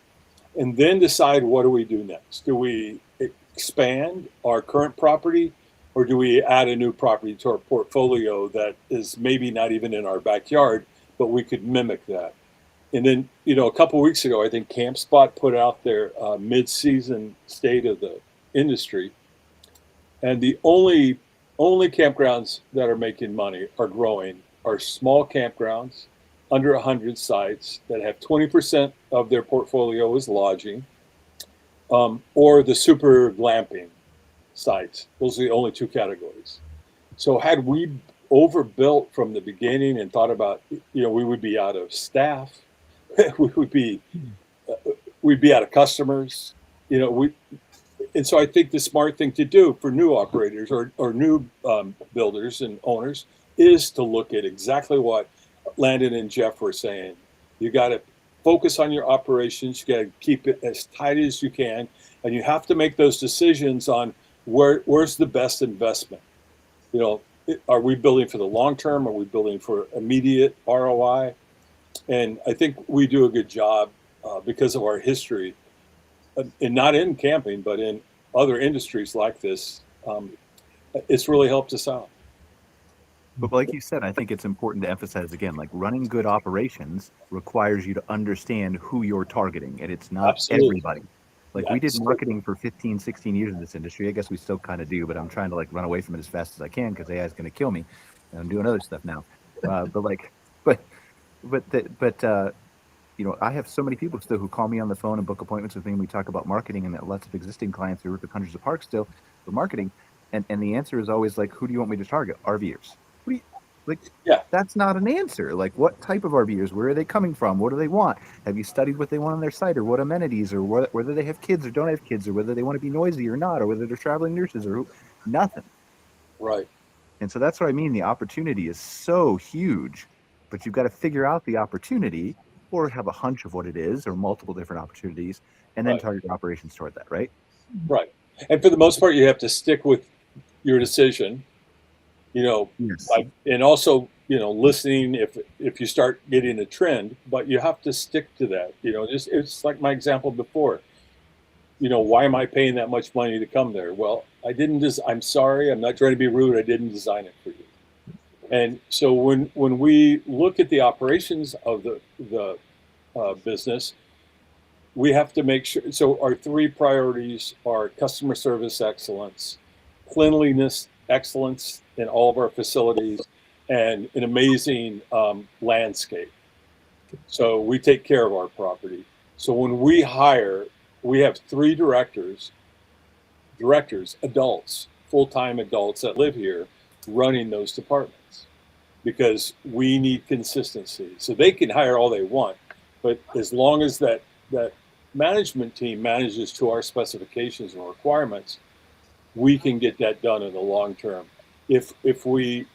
and then decide what do we do next. Do we expand our current property, or do we add a new property to our portfolio that is maybe not even in our backyard, but we could mimic that? And then, a couple of weeks ago, I think CampSpot put out their mid-season state of the industry, and the only campgrounds that are making money are growing are small campgrounds under 100 sites that have 20% of their portfolio is lodging, or the super glamping sites. Those are the only two categories. So had we overbuilt from the beginning and thought about, we would be out of staff, we'd be out of customers, and so I think the smart thing to do for new operators or new builders and owners is to look at exactly what Landan and Jeff were saying. You got to focus on your operations. You got to keep it as tight as you can, and you have to make those decisions on where's the best investment. Are we building for the long term? Are we building for immediate ROI? And I think we do a good job because of our history, and not in camping, but in other industries like this. It's really helped us out. But like you said, I think it's important to emphasize again, like running good operations requires you to understand who you're targeting, and it's not everybody. Like we did marketing for 15, 16 years in this industry. I guess we still kind of do, but I'm trying to run away from it as fast as I can because AI is going to kill me, and I'm doing other stuff now. I have so many people still who call me on the phone and book appointments with me, and we talk about marketing, and lots of existing clients who work with hundreds of parks still for marketing, and the answer is always who do you want me to target? RVers. That's not an answer. What type of RVers? Where are they coming from? What do they want? Have you studied what they want on their site, or what amenities, or whether they have kids or don't have kids, or whether they want to be noisy or not, or whether they're traveling nurses or nothing. Right. And so that's what I mean. The opportunity is so huge, but you've got to figure out the opportunity, or have a hunch of what it is, or multiple different opportunities, and then target your operations toward that, right? Right. And for the most part, you have to stick with your decision, Yes. and also listening if you start getting a trend, but you have to stick to that. It's like my example before. Why am I paying that much money to come there? Well, I'm sorry, I'm not trying to be rude. I didn't design it for you. And so when we look at the operations of the business, we have to make sure. So our three priorities are customer service excellence, cleanliness excellence in all of our facilities, and an amazing landscape. So we take care of our property. So when we hire, we have three directors, adults, full-time adults that live here running those departments, because we need consistency. So they can hire all they want, but as long as that management team manages to our specifications and requirements, we can get that done in the long term. If we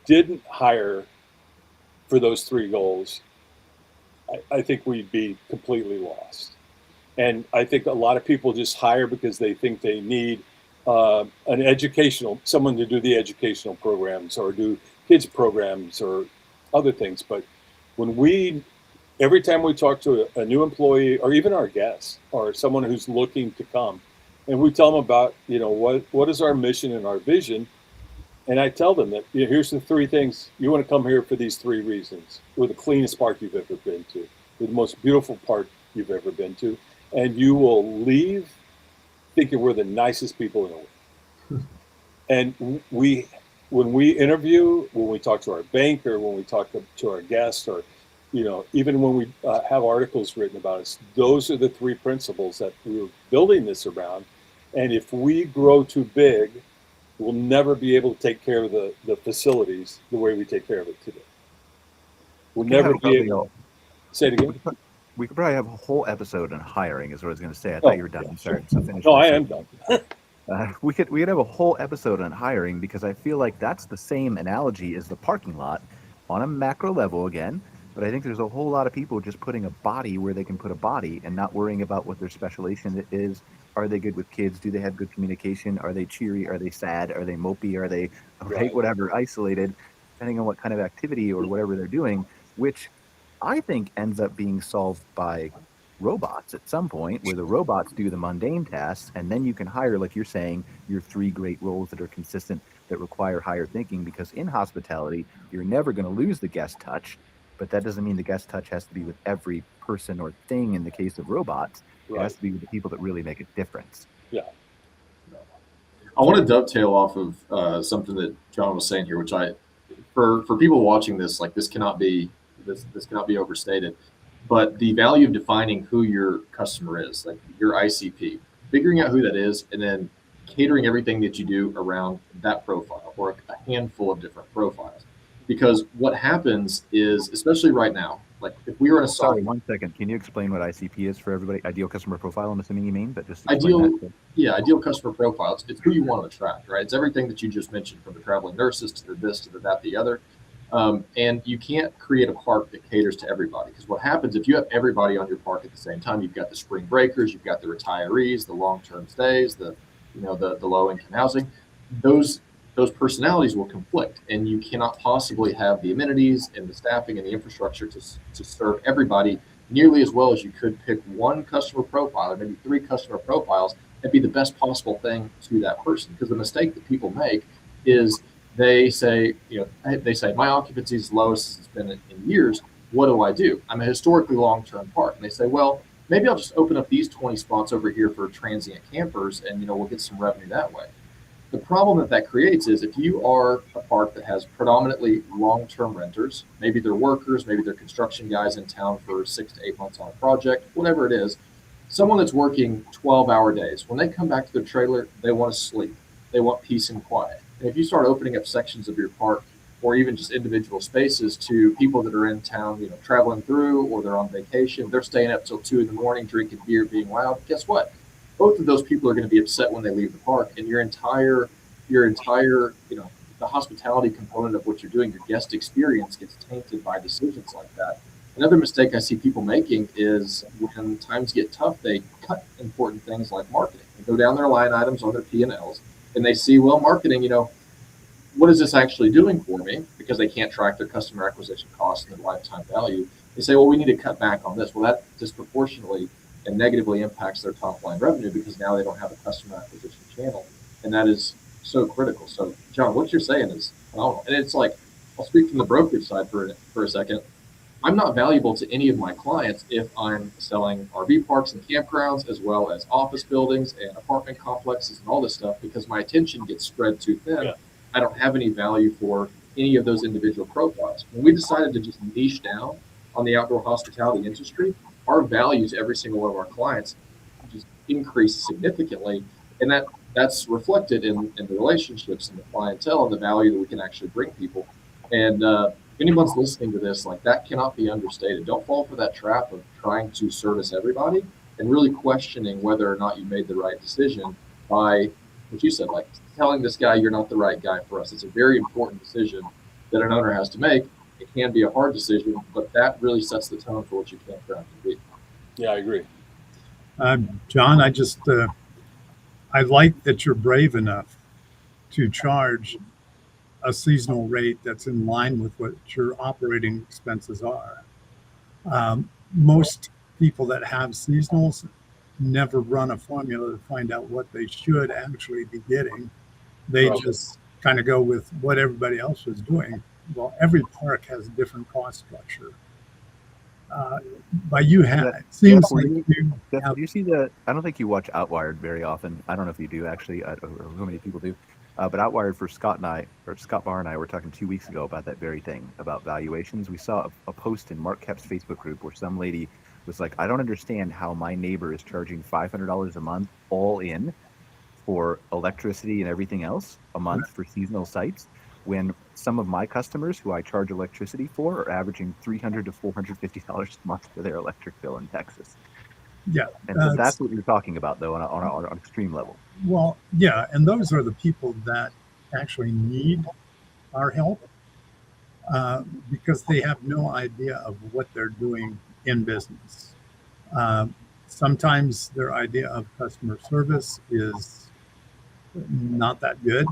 didn't hire for those three goals, I think we'd be completely lost. And I think a lot of people just hire because they think they need someone to do the educational programs or do kids programs or other things. But every time we talk to a new employee or even our guests or someone who's looking to come, and we tell them about, what is our mission and our vision. And I tell them that, here's the three things. You want to come here for these three reasons. We're the cleanest park you've ever been to. We're the most beautiful park you've ever been to. And you will leave thinking we're the nicest people in the world. And when we interview, when we talk to our banker, when we talk to our guests, or, even when we have articles written about us, those are the three principles that we're building this around. And if we grow too big, we'll never be able to take care of the facilities the way we take care of it today. We'll never be able. Say it again. We could probably have a whole episode on hiring, is what I was going to say. I thought you were done. I'm sorry. So finish. No, I am done. We could have a whole episode on hiring, because I feel like that's the same analogy as the parking lot on a macro level again. But I think there's a whole lot of people just putting a body where they can put a body and not worrying about what their specialization is. Are they good with kids? Do they have good communication? Are they cheery? Are they sad? Are they mopey? Are they whatever, isolated, depending on what kind of activity or whatever they're doing, which I think ends up being solved by robots at some point, where the robots do the mundane tasks, and then you can hire, like you're saying, your three great roles that are consistent, that require higher thinking, because in hospitality, you're never going to lose the guest touch, but that doesn't mean the guest touch has to be with every person or thing in the case of robots. It has to be with the people that really make a difference. Yeah. I want to dovetail off of something that John was saying here, which for people watching this, like this cannot be overstated. But the value of defining who your customer is, like your ICP, figuring out who that is, and then catering everything that you do around that profile or a handful of different profiles. Because what happens is, especially right now, like if we were in a Sorry, 1 second. Can you explain what ICP is for everybody? Ideal customer profile, I'm assuming you mean, but just ideal customer profile. It's who you want to attract, right? It's everything that you just mentioned, from the traveling nurses to the this to the that, the other. And you can't create a park that caters to everybody, because what happens if you have everybody on your park at the same time? You've got the spring breakers, you've got the retirees, the long-term stays, the low-income housing. Those personalities will conflict, and you cannot possibly have the amenities and the staffing and the infrastructure to serve everybody nearly as well as you could pick one customer profile or maybe three customer profiles and be the best possible thing to that person. Because the mistake that people make is they say my occupancy is lowest it's been in years. What do? I'm a historically long-term park. And they say, well, maybe I'll just open up these 20 spots over here for transient campers, and we'll get some revenue that way. The problem that creates is, if you are a park that has predominantly long-term renters, maybe they're workers, maybe they're construction guys in town for 6 to 8 months on a project, whatever it is, someone that's working 12-hour days, when they come back to their trailer, they want to sleep. They want peace and quiet. And if you start opening up sections of your park, or even just individual spaces, to people that are in town, traveling through, or they're on vacation, they're staying up till 2 a.m, drinking beer, being loud, guess what? Both of those people are going to be upset when they leave the park, and your entire, the hospitality component of what you're doing, your guest experience, gets tainted by decisions like that. Another mistake I see people making is, when times get tough, they cut important things like marketing. They go down their line items on their P&Ls, and they see, well, marketing, what is this actually doing for me? Because they can't track their customer acquisition costs and their lifetime value. They say, well, we need to cut back on this. Well, that disproportionately and negatively impacts their top line revenue because now they don't have a customer acquisition channel. And that is so critical. So, John, what you're saying is phenomenal. And it's like, I'll speak from the brokerage side for a second. I'm not valuable to any of my clients if I'm selling RV parks and campgrounds, as well as office buildings and apartment complexes and all this stuff, because my attention gets spread too thin. Yeah. I don't have any value for any of those individual profiles. When we decided to just niche down on the outdoor hospitality industry, our value to every single one of our clients just increased significantly. And that's reflected in the relationships and the clientele and the value that we can actually bring people. And if anyone's listening to this, like, that cannot be understated. Don't fall for that trap of trying to service everybody and really questioning whether or not you made the right decision by what you said, like telling this guy you're not the right guy for us. It's a very important decision that an owner has to make. It can be a hard decision, but that really sets the tone for what your campground can be. Yeah, I agree. John, I like that you're brave enough to charge a seasonal rate that's in line with what your operating expenses are. Most people that have seasonals never run a formula to find out what they should actually be getting. They just kind of go with what everybody else is doing. Well, every park has a different cost structure. But it seems like you see I don't think you watch Outwired very often. I don't know if you do actually, or how many people do. But Outwired, for Scott Barr and I were talking 2 weeks ago about that very thing, about valuations. We saw a post in Mark Kep's Facebook group where some lady was like, I don't understand how my neighbor is charging $500 a month all in for electricity and everything else a month for seasonal sites, when some of my customers who I charge electricity for are averaging $300 to $450 a month for their electric bill in Texas. Yeah. And so that's what you're talking about, though, on an extreme level. Well, yeah, and those are the people that actually need our help because they have no idea of what they're doing in business. Sometimes their idea of customer service is not that good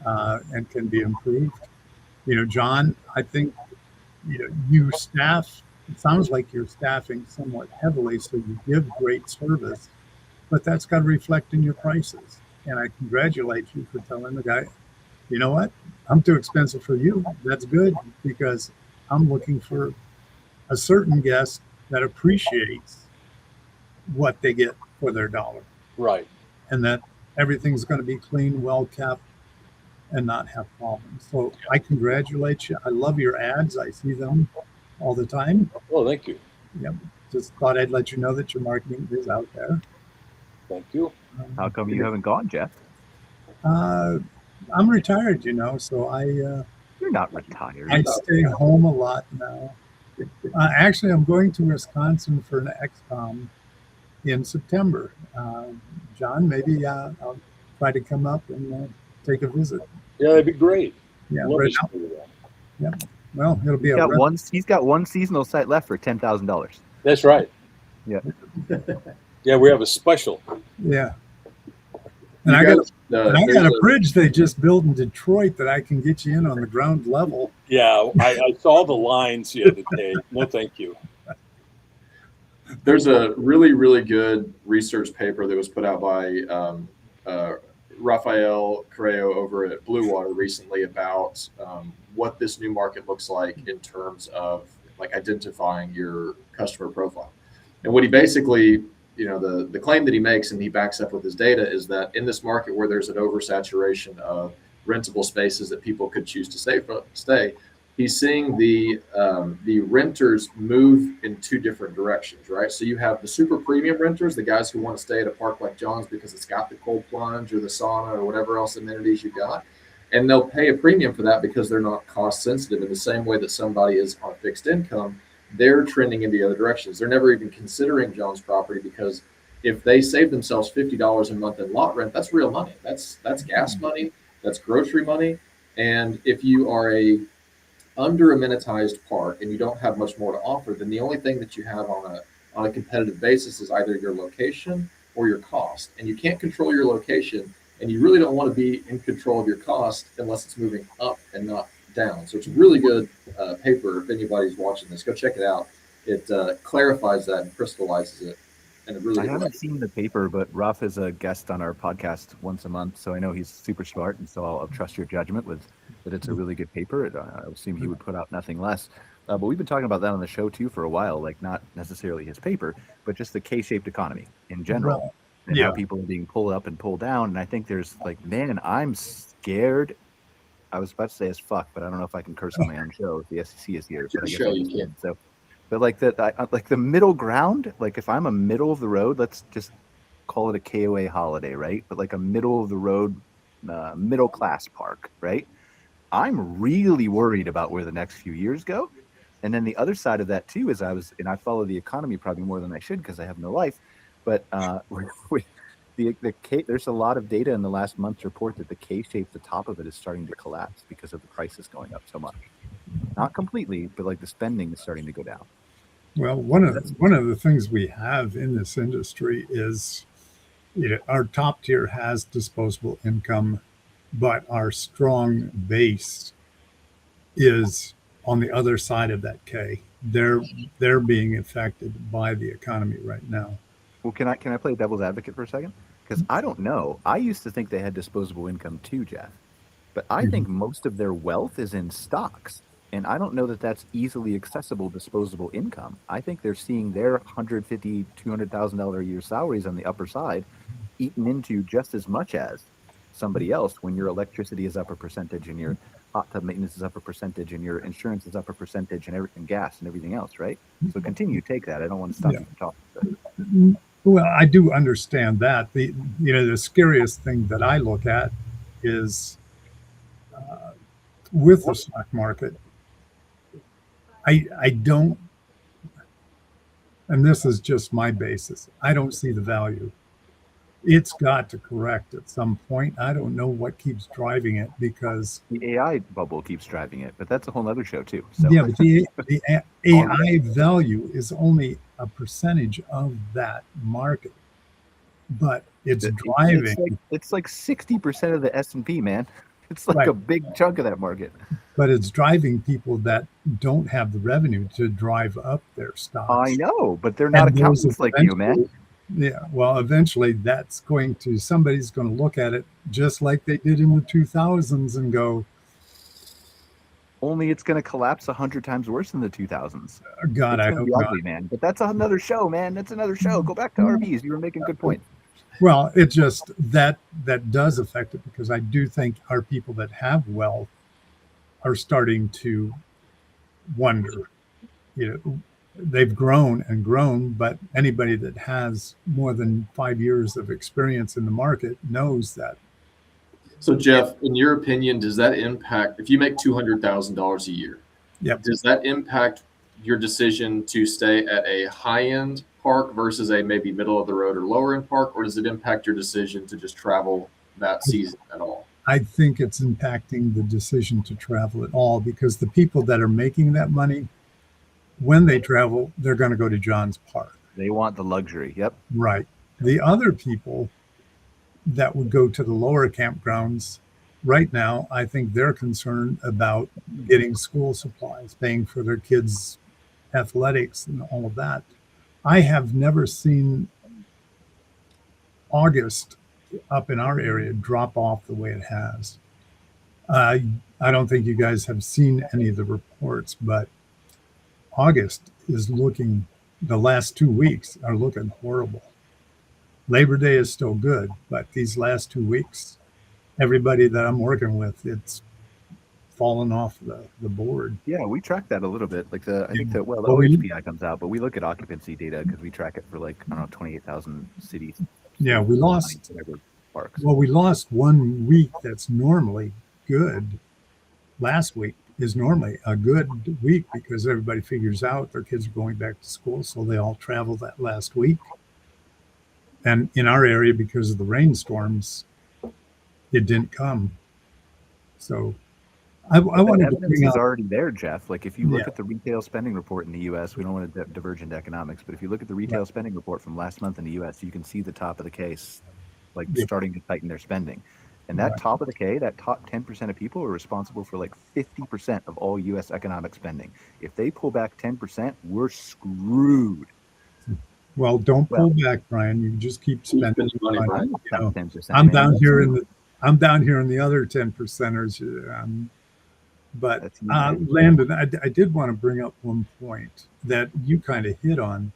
and can be improved. John, I think, you staff, it sounds like you're staffing somewhat heavily, so you give great service, but that's got to reflect in your prices. And I congratulate you for telling the guy, you know what, I'm too expensive for you. That's good, because I'm looking for a certain guest that appreciates what they get for their dollar. Right. And that everything's going to be clean, well kept, and not have problems. So I congratulate you. I love your ads. I see them all the time. Oh, thank you. Yep. Just thought I'd let you know that your marketing is out there. Thank you. How come you haven't gone, Jeff? I'm retired, so You're not retired. I stay home a lot now. Actually, I'm going to Wisconsin for an XCOM in September. John, maybe I'll try to come up and take a visit. Yeah, that'd be great. Yeah, right now. Yeah. Well, it'll be He's got one seasonal site left for $10,000. That's right. Yeah. Yeah, we have a special. Yeah. And I got a bridge they just built in Detroit that I can get you in on the ground level. Yeah, I saw the lines the other day. No, thank you. There's a really, really good research paper that was put out by Rafael Carreo over at Blue Water recently about what this new market looks like in terms of like identifying your customer profile. And what he basically, the claim that he makes, and he backs up with his data, is that in this market where there's an oversaturation of rentable spaces that people could choose to stay, he's seeing the renters move in two different directions, right? So you have the super premium renters, the guys who want to stay at a park like John's because it's got the cold plunge or the sauna or whatever else amenities you got. And they'll pay a premium for that because they're not cost sensitive in the same way that somebody is on fixed income. They're trending in the other directions. They're never even considering John's property, because if they save themselves $50 a month in lot rent, that's real money. That's gas money, that's grocery money. And if you are a under amenitized park and you don't have much more to offer, then the only thing that you have on a competitive basis is either your location or your cost. And you can't control your location And you really don't want to be in control of your cost unless it's moving up and not down. So it's a really good paper. If anybody's watching this, go check it out. It clarifies that and crystallizes it. And it really I haven't seen the paper, but Ruff is a guest on our podcast once a month, so I know he's super smart, and so I'll trust your judgment with that it's a really good paper. I assume he would put out nothing less. But we've been talking about that on the show too for a while, like not necessarily his paper, but just the K-shaped economy in general, and how people are being pulled up and pulled down. And I think there's like, man, I'm scared. I was about to say as fuck, but I don't know if I can curse on my own show if the SEC is here. But I guess I can. So, but like the middle ground, like if I'm a middle of the road, let's just call it a KOA holiday, right? But like a middle of the road, middle class park, right? I'm really worried about where the next few years go. And then the other side of that too is I follow the economy probably more than I should because I have no life. But there's a lot of data in the last month's report that the K-shape, the top of it is starting to collapse because of the prices going up so much. Not completely, but like the spending is starting to go down. Well, one of the things we have in this industry is, our top tier has disposable income, but our strong base is on the other side of that K. They're being affected by the economy right now. Well, can I play devil's advocate for a second? Because I don't know. I used to think they had disposable income too, Jeff. But I think most of their wealth is in stocks. And I don't know that that's easily accessible disposable income. I think they're seeing their $150,000, $200,000 a year salaries on the upper side eaten into just as much as somebody else when your electricity is up a percentage and your hot tub maintenance is up a percentage and your insurance is up a percentage and gas and everything else, right? So continue, take that. I don't want to stop you from talking. Well, I do understand that. The scariest thing that I look at is with the stock market, I don't, and this is just my basis, I don't see the value. It's got to correct at some point. I don't know what keeps driving it because the AI bubble keeps driving it, but that's a whole other show too. So. Yeah, but the AI value is only a percentage of that market, but it's driving. It's like 60% of the S&P, man. It's like a big chunk of that market. But it's driving people that don't have the revenue to drive up their stocks. I know, but they're not accountants like you, man. Yeah, well, eventually somebody's going to look at it just like they did in the 2000s and go, only it's going to collapse 100 times worse than the 2000s. God, I hope not. Ugly, man. But that's another show, man. That's another show. Go back to RVs. You were making a good point. Well, it just that does affect it because I do think our people that have wealth are starting to wonder. They've grown and grown, but anybody that has more than 5 years of experience in the market knows that. So, Jeff, in your opinion, does that impact, if you make $200,000 a year, does that impact your decision to stay at a high-end park versus a maybe middle-of-the-road or lower-end park, or does it impact your decision to just travel that season at all? I think it's impacting the decision to travel at all because the people that are making that money, when they travel, they're going to go to John's Park. They want the luxury. Yep. Right. The other people that would go to the lower campgrounds right now, I think they're concerned about getting school supplies, paying for their kids' athletics and all of that. I have never seen August up in our area drop off the way it has. I don't think you guys have seen any of the reports, but August is looking, the last 2 weeks are looking horrible. Labor Day is still good, but these last 2 weeks, everybody that I'm working with, it's fallen off the board. Yeah, we track that a little bit. Like the OHPI comes out, but we look at occupancy data because we track it for 28,000 cities. Yeah, we lost parks. Well, we lost 1 week that's normally good. Last week is normally a good week because everybody figures out their kids are going back to school, so they all travel that last week. And in our area, because of the rainstorms, it didn't come. So I wanted to bring up, already there, Jeff. Like if you look at the retail spending report in the U.S., we don't want to diverge into economics, but if you look at the retail spending report from last month in the U.S., you can see the top of the case like Yeah. starting to tighten their spending. And that Right. top of the K, that top 10% of people are responsible for like 50% of all U.S. economic spending. If they pull back 10%, we're screwed. Well, don't Well, pull back, Brian. You just keep Keep spending spending money, money. Brian. You not know, 10%, I'm man. down That's here me. I'm down here in the other 10%ers. But That's me, man. Landon, I did want to bring up one point that you kind of hit on.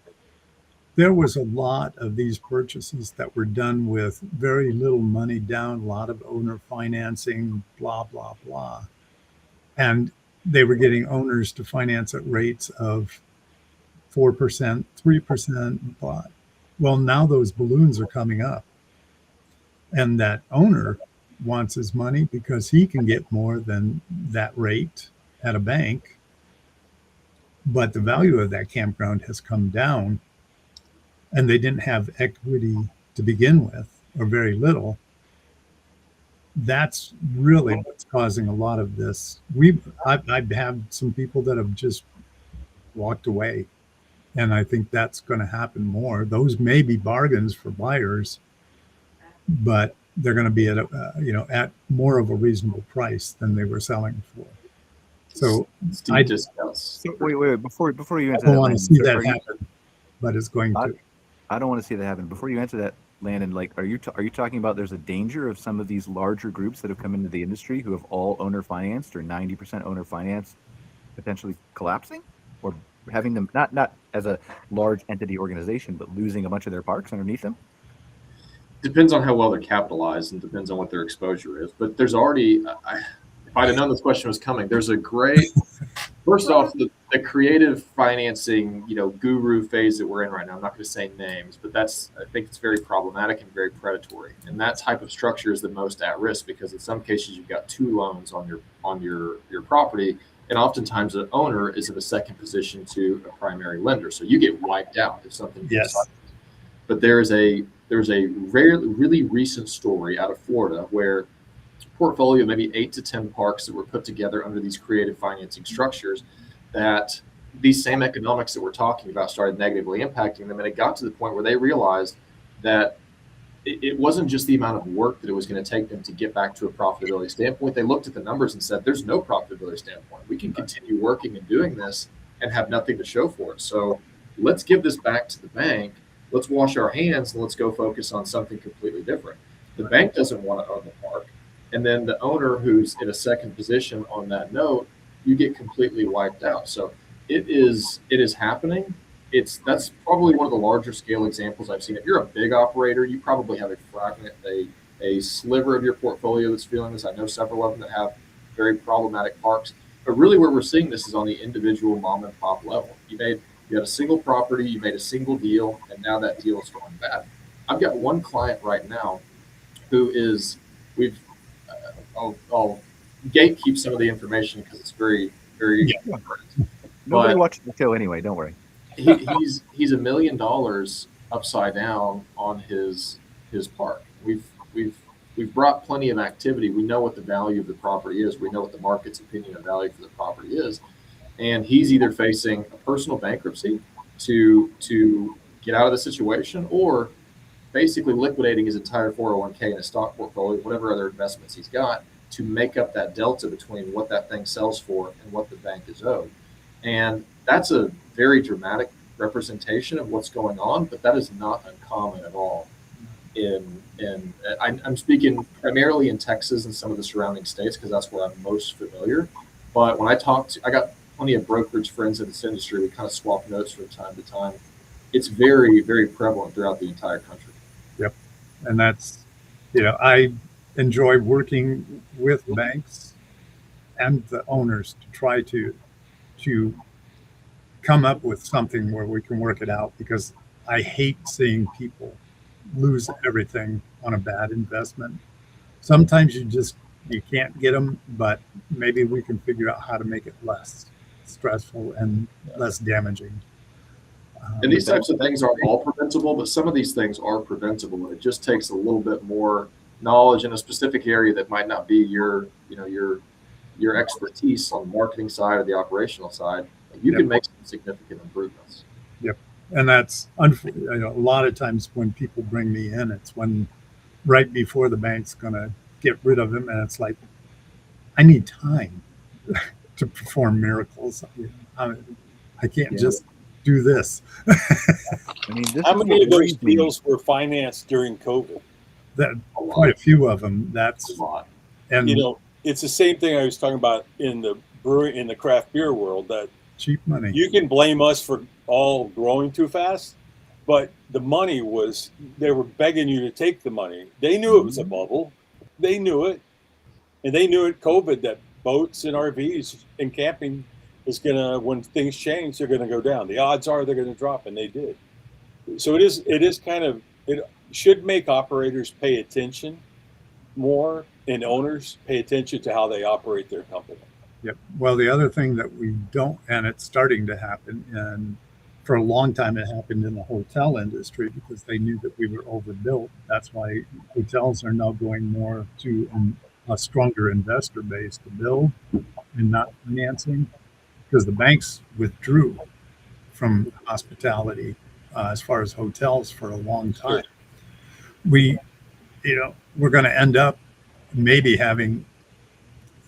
There was a lot of these purchases that were done with very little money down, a lot of owner financing, blah, blah, blah. And they were getting owners to finance at rates of 4%, 3%. Blah. Well, now those balloons are coming up. And that owner wants his money because he can get more than that rate at a bank. But the value of that campground has come down, and they didn't have equity to begin with, or very little. That's really what's causing a lot of this. I've had some people that have just walked away, and I think that's going to happen more. Those may be bargains for buyers, but they're going to be at at more of a reasonable price than they were selling for. So Steep discounts. So wait. Before you I answer don't that, want to Landon, see are that you- happen, but it's going to. I don't want to see that happen. Before you answer that, Landon, like, are you talking about there's a danger of some of these larger groups that have come into the industry who have all owner financed or 90% owner financed potentially collapsing, or having them not as a large entity organization, but losing a bunch of their parks underneath them? Depends on how well they're capitalized and depends on what their exposure is. But there's already, if I'd have known this question was coming, there's a great, first off, the creative financing, guru phase that we're in right now. I'm not going to say names, but I think it's very problematic and very predatory. And that type of structure is the most at risk because in some cases you've got two loans on your property, and oftentimes the owner is in a second position to a primary lender, so you get wiped out if something goes sideways. But there's a really recent story out of Florida where a portfolio of maybe 8 to 10 parks that were put together under these creative financing structures, that these same economics that we're talking about started negatively impacting them. And it got to the point where they realized that it wasn't just the amount of work that it was going to take them to get back to a profitability standpoint. They looked at the numbers and said, there's no profitability standpoint. We can continue working and doing this and have nothing to show for it. So let's give this back to the bank. Let's wash our hands and let's go focus on something completely different. The bank doesn't want to own the park. And then the owner who's in a second position on that note, you get completely wiped out. So it is happening. That's probably one of the larger scale examples I've seen. If you're a big operator, you probably have a fragment, a sliver of your portfolio that's feeling this. I know several of them that have very problematic parks. But really where we're seeing this is on the individual mom and pop level. You had a single property, you made a single deal, and now that deal is going bad. I've got one client right now who is, I'll gatekeep some of the information because it's very, very. Yeah. Nobody watches the show anyway. Don't worry. He's $1 million upside down on his park. We've brought plenty of activity. We know what the value of the property is. We know what the market's opinion of value for the property is. And he's either facing a personal bankruptcy to get out of the situation, or basically liquidating his entire 401k and his stock portfolio, whatever other investments he's got, to make up that delta between what that thing sells for and what the bank is owed. And that's a very dramatic representation of what's going on, but that is not uncommon at all. I'm speaking primarily in Texas and some of the surrounding states because that's where I'm most familiar. But when I got plenty of brokerage friends in this industry. We kind of swap notes from time to time. It's very, very prevalent throughout the entire country. Yep. And that's, I enjoy working with banks and the owners to try to come up with something where we can work it out, because I hate seeing people lose everything on a bad investment. Sometimes you can't get them, but maybe we can figure out how to make it less stressful and less damaging. And these types of things aren't all preventable, but some of these things are preventable. It just takes a little bit more knowledge in a specific area that might not be your expertise on the marketing side or the operational side. You can make some significant improvements. Yep. And that's a lot of times when people bring me in, it's when right before the bank's going to get rid of him. And it's like, I need time to perform miracles. I can't just do this. I mean, this How is many what of those worries me. deals were financed during COVID? Quite a few of them. That's A lot. and It's the same thing I was talking about in the brewing, in the craft beer world, that cheap money. you can blame us for all growing too fast, but the money was, they were begging you to take the money. They knew it was a bubble. They knew it. And they knew at COVID that boats and RVs and camping is going to, when things change, they're going to go down. The odds are they're going to drop, and they did. So it is kind of, it should make operators pay attention more, and owners pay attention to how they operate their company. Yep. Well, the other thing that we don't, and it's starting to happen, and for a long time it happened in the hotel industry because they knew that we were overbuilt. That's why hotels are now going more to a stronger investor base to build and not financing, because the banks withdrew from hospitality as far as hotels for a long time. We're going to end up maybe having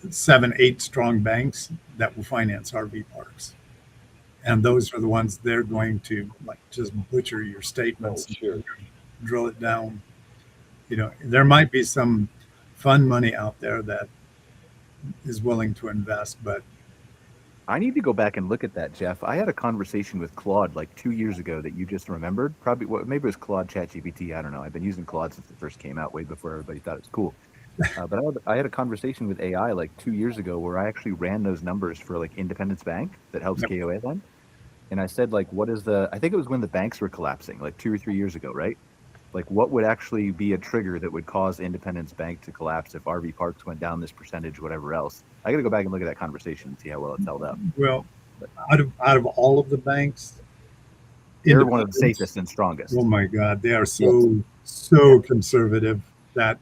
7-8 strong banks that will finance RV parks. And those are the ones they're going to just butcher your statements, drill it down. There might be some fun money out there that is willing to invest, but I need to go back and look at that, Jeff. I had a conversation with Claude like 2 years ago that you just remembered. Probably, maybe it was Claude ChatGPT. I don't know. I've been using Claude since it first came out, way before everybody thought it was cool. But I had a conversation with AI like 2 years ago where I actually ran those numbers for like Independence Bank that helps KOA then. And I said, like, what is I think it was when the banks were collapsing, like 2 or 3 years ago, right? Like, what would actually be a trigger that would cause Independence Bank to collapse if RV parks went down this percentage, whatever else? I got to go back and look at that conversation and see how well it's held up. Well, out of all of the banks, they're one of the safest and strongest. Oh my God, they are so conservative that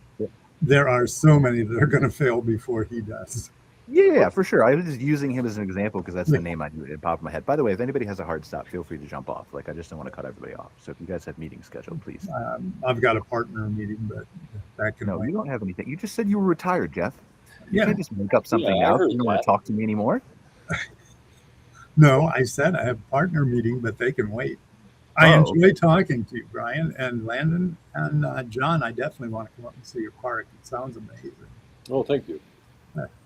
there are so many that are going to fail before he does. Yeah, for sure. I was just using him as an example because that's the name I knew it popped in my head. By the way, if anybody has a hard stop, feel free to jump off. Like, I just don't want to cut everybody off. So if you guys have meetings scheduled, please. I've got a partner meeting, but that can. No, you don't have anything. You just said you were retired, Jeff. You Yeah. can't just make up something now. You don't want to talk to me anymore. No, I said I have a partner meeting, but they can wait. I enjoy talking to you, Brian and Landan and John. I definitely want to come up and see your park. It sounds amazing. Oh, thank you.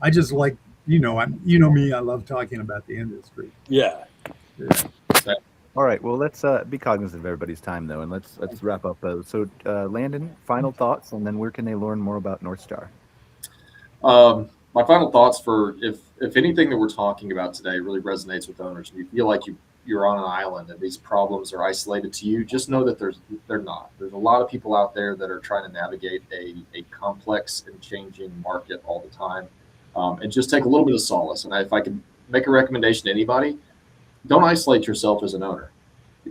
I just like, you know me, I love talking about the industry. Yeah. All right. Well, let's be cognizant of everybody's time, though, and let's wrap up. So, Landan, final thoughts, and then where can they learn more about North Star? My final thoughts for if anything that we're talking about today really resonates with owners, and you feel like you're on an island and these problems are isolated to you, just know that they're not. There's a lot of people out there that are trying to navigate a complex and changing market all the time. And just take a little bit of solace. And if I could make a recommendation to anybody, don't isolate yourself as an owner.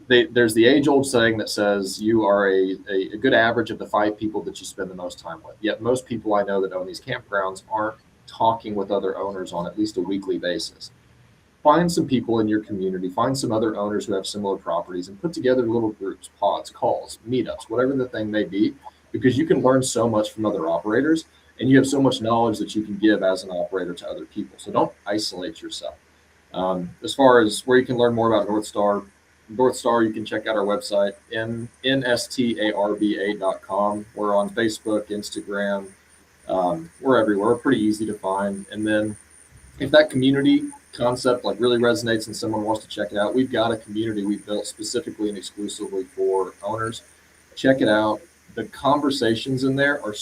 There's the age-old saying that says you are a good average of the 5 people that you spend the most time with. Yet most people I know that own these campgrounds aren't talking with other owners on at least a weekly basis. Find some people in your community, find some other owners who have similar properties, and put together little groups, pods, calls, meetups, whatever the thing may be, because you can learn so much from other operators. And you have so much knowledge that you can give as an operator to other people. So don't isolate yourself. As far as where you can learn more about North Star, you can check out our website, nstarba.com. We're on Facebook, Instagram. We're everywhere. We're pretty easy to find. And then if that community concept really resonates and someone wants to check it out, we've got a community we've built specifically and exclusively for owners. Check it out. The conversations in there are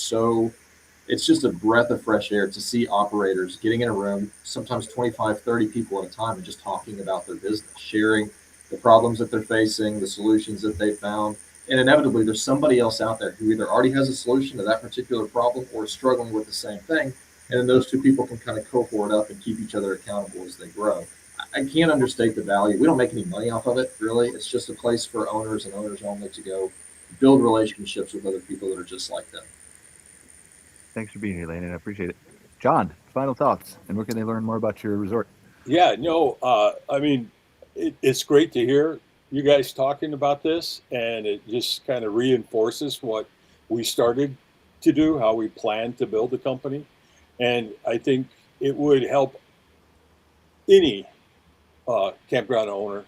it's just a breath of fresh air to see operators getting in a room, sometimes 25, 30 people at a time, and just talking about their business, sharing the problems that they're facing, the solutions that they found. And inevitably, there's somebody else out there who either already has a solution to that particular problem or is struggling with the same thing. And then those two people can kind of cohort up and keep each other accountable as they grow. I can't understate the value. We don't make any money off of it, really. It's just a place for owners and owners only to go build relationships with other people that are just like them. Thanks for being here, Landon. I appreciate it. John, final thoughts, and where can they learn more about your resort? Yeah, I mean, it's great to hear you guys talking about this, and it just kind of reinforces what we started to do, how we plan to build the company. And I think it would help any campground owner,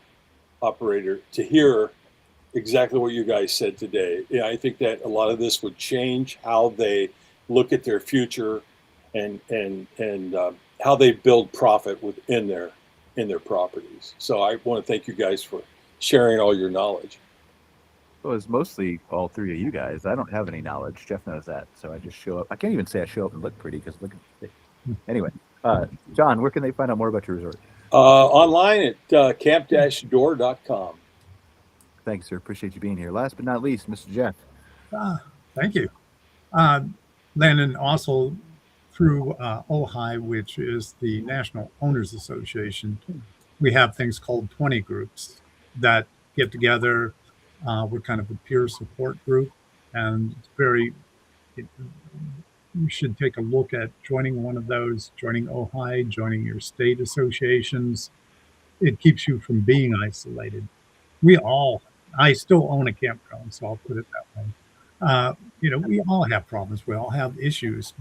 operator to hear exactly what you guys said today. Yeah, I think that a lot of this would change how they look at their future and how they build profit within their properties. So I want to thank you guys for sharing all your knowledge. Well, it's mostly all three of you guys. I don't have any knowledge. Jeff knows that. So I just show up. I can't even say I show up and look pretty because look at me. Anyway, John, where can they find out more about your resort? Online at camp-door.com. Thanks, sir. Appreciate you being here. Last but not least, Mr. Jeff. Thank you. Landan, also through OHI, which is the National Owners Association, we have things called 20 groups that get together. We're kind of a peer support group, and you should take a look at joining one of those, joining OHI, joining your state associations. It keeps you from being isolated. I still own a campground, so I'll put it that way. We all have problems. We all have issues.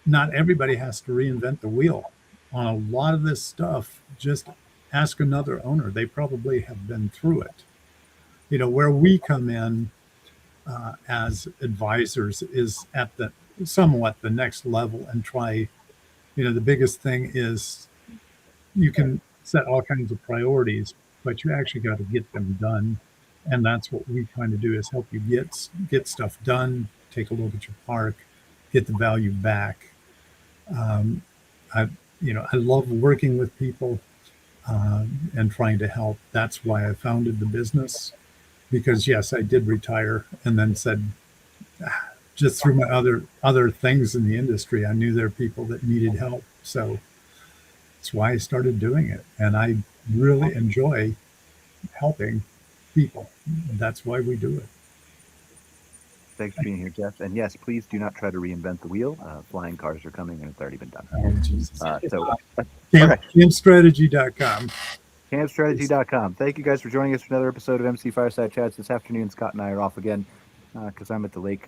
Not everybody has to reinvent the wheel. On a lot of this stuff, just ask another owner. They probably have been through it. Where we come in as advisors is at somewhat the next level and try, the biggest thing is you can set all kinds of priorities, but you actually got to get them done. And that's what we kind of do, is help you get stuff done, take a look at your park, get the value back. I love working with people and trying to help. That's why I founded the business, because yes, I did retire and then said, just through my other things in the industry, I knew there are people that needed help. So that's why I started doing it. And I really enjoy helping people. That's why we do it. Thanks for being here, Jeff. And yes, please do not try to reinvent the wheel. Flying cars are coming, and it's already been done. Oh, Jesus. Campstrategy.com. Campstrategy.com. Thank you guys for joining us for another episode of MC Fireside Chats. This afternoon, Scott and I are off again because I'm at the lake.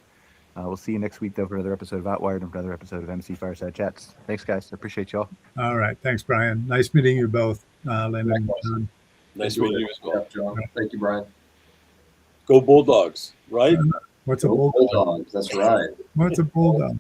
We'll see you next week, though, for another episode of Outwired and another episode of MC Fireside Chats. Thanks, guys. I appreciate y'all. All right. Thanks, Brian. Nice meeting you both, Landan and John. Nice meeting you as well, John. Thank you, Brian. Go Bulldogs, right? What's a bulldog? Bulldogs, that's right. What's a bulldog?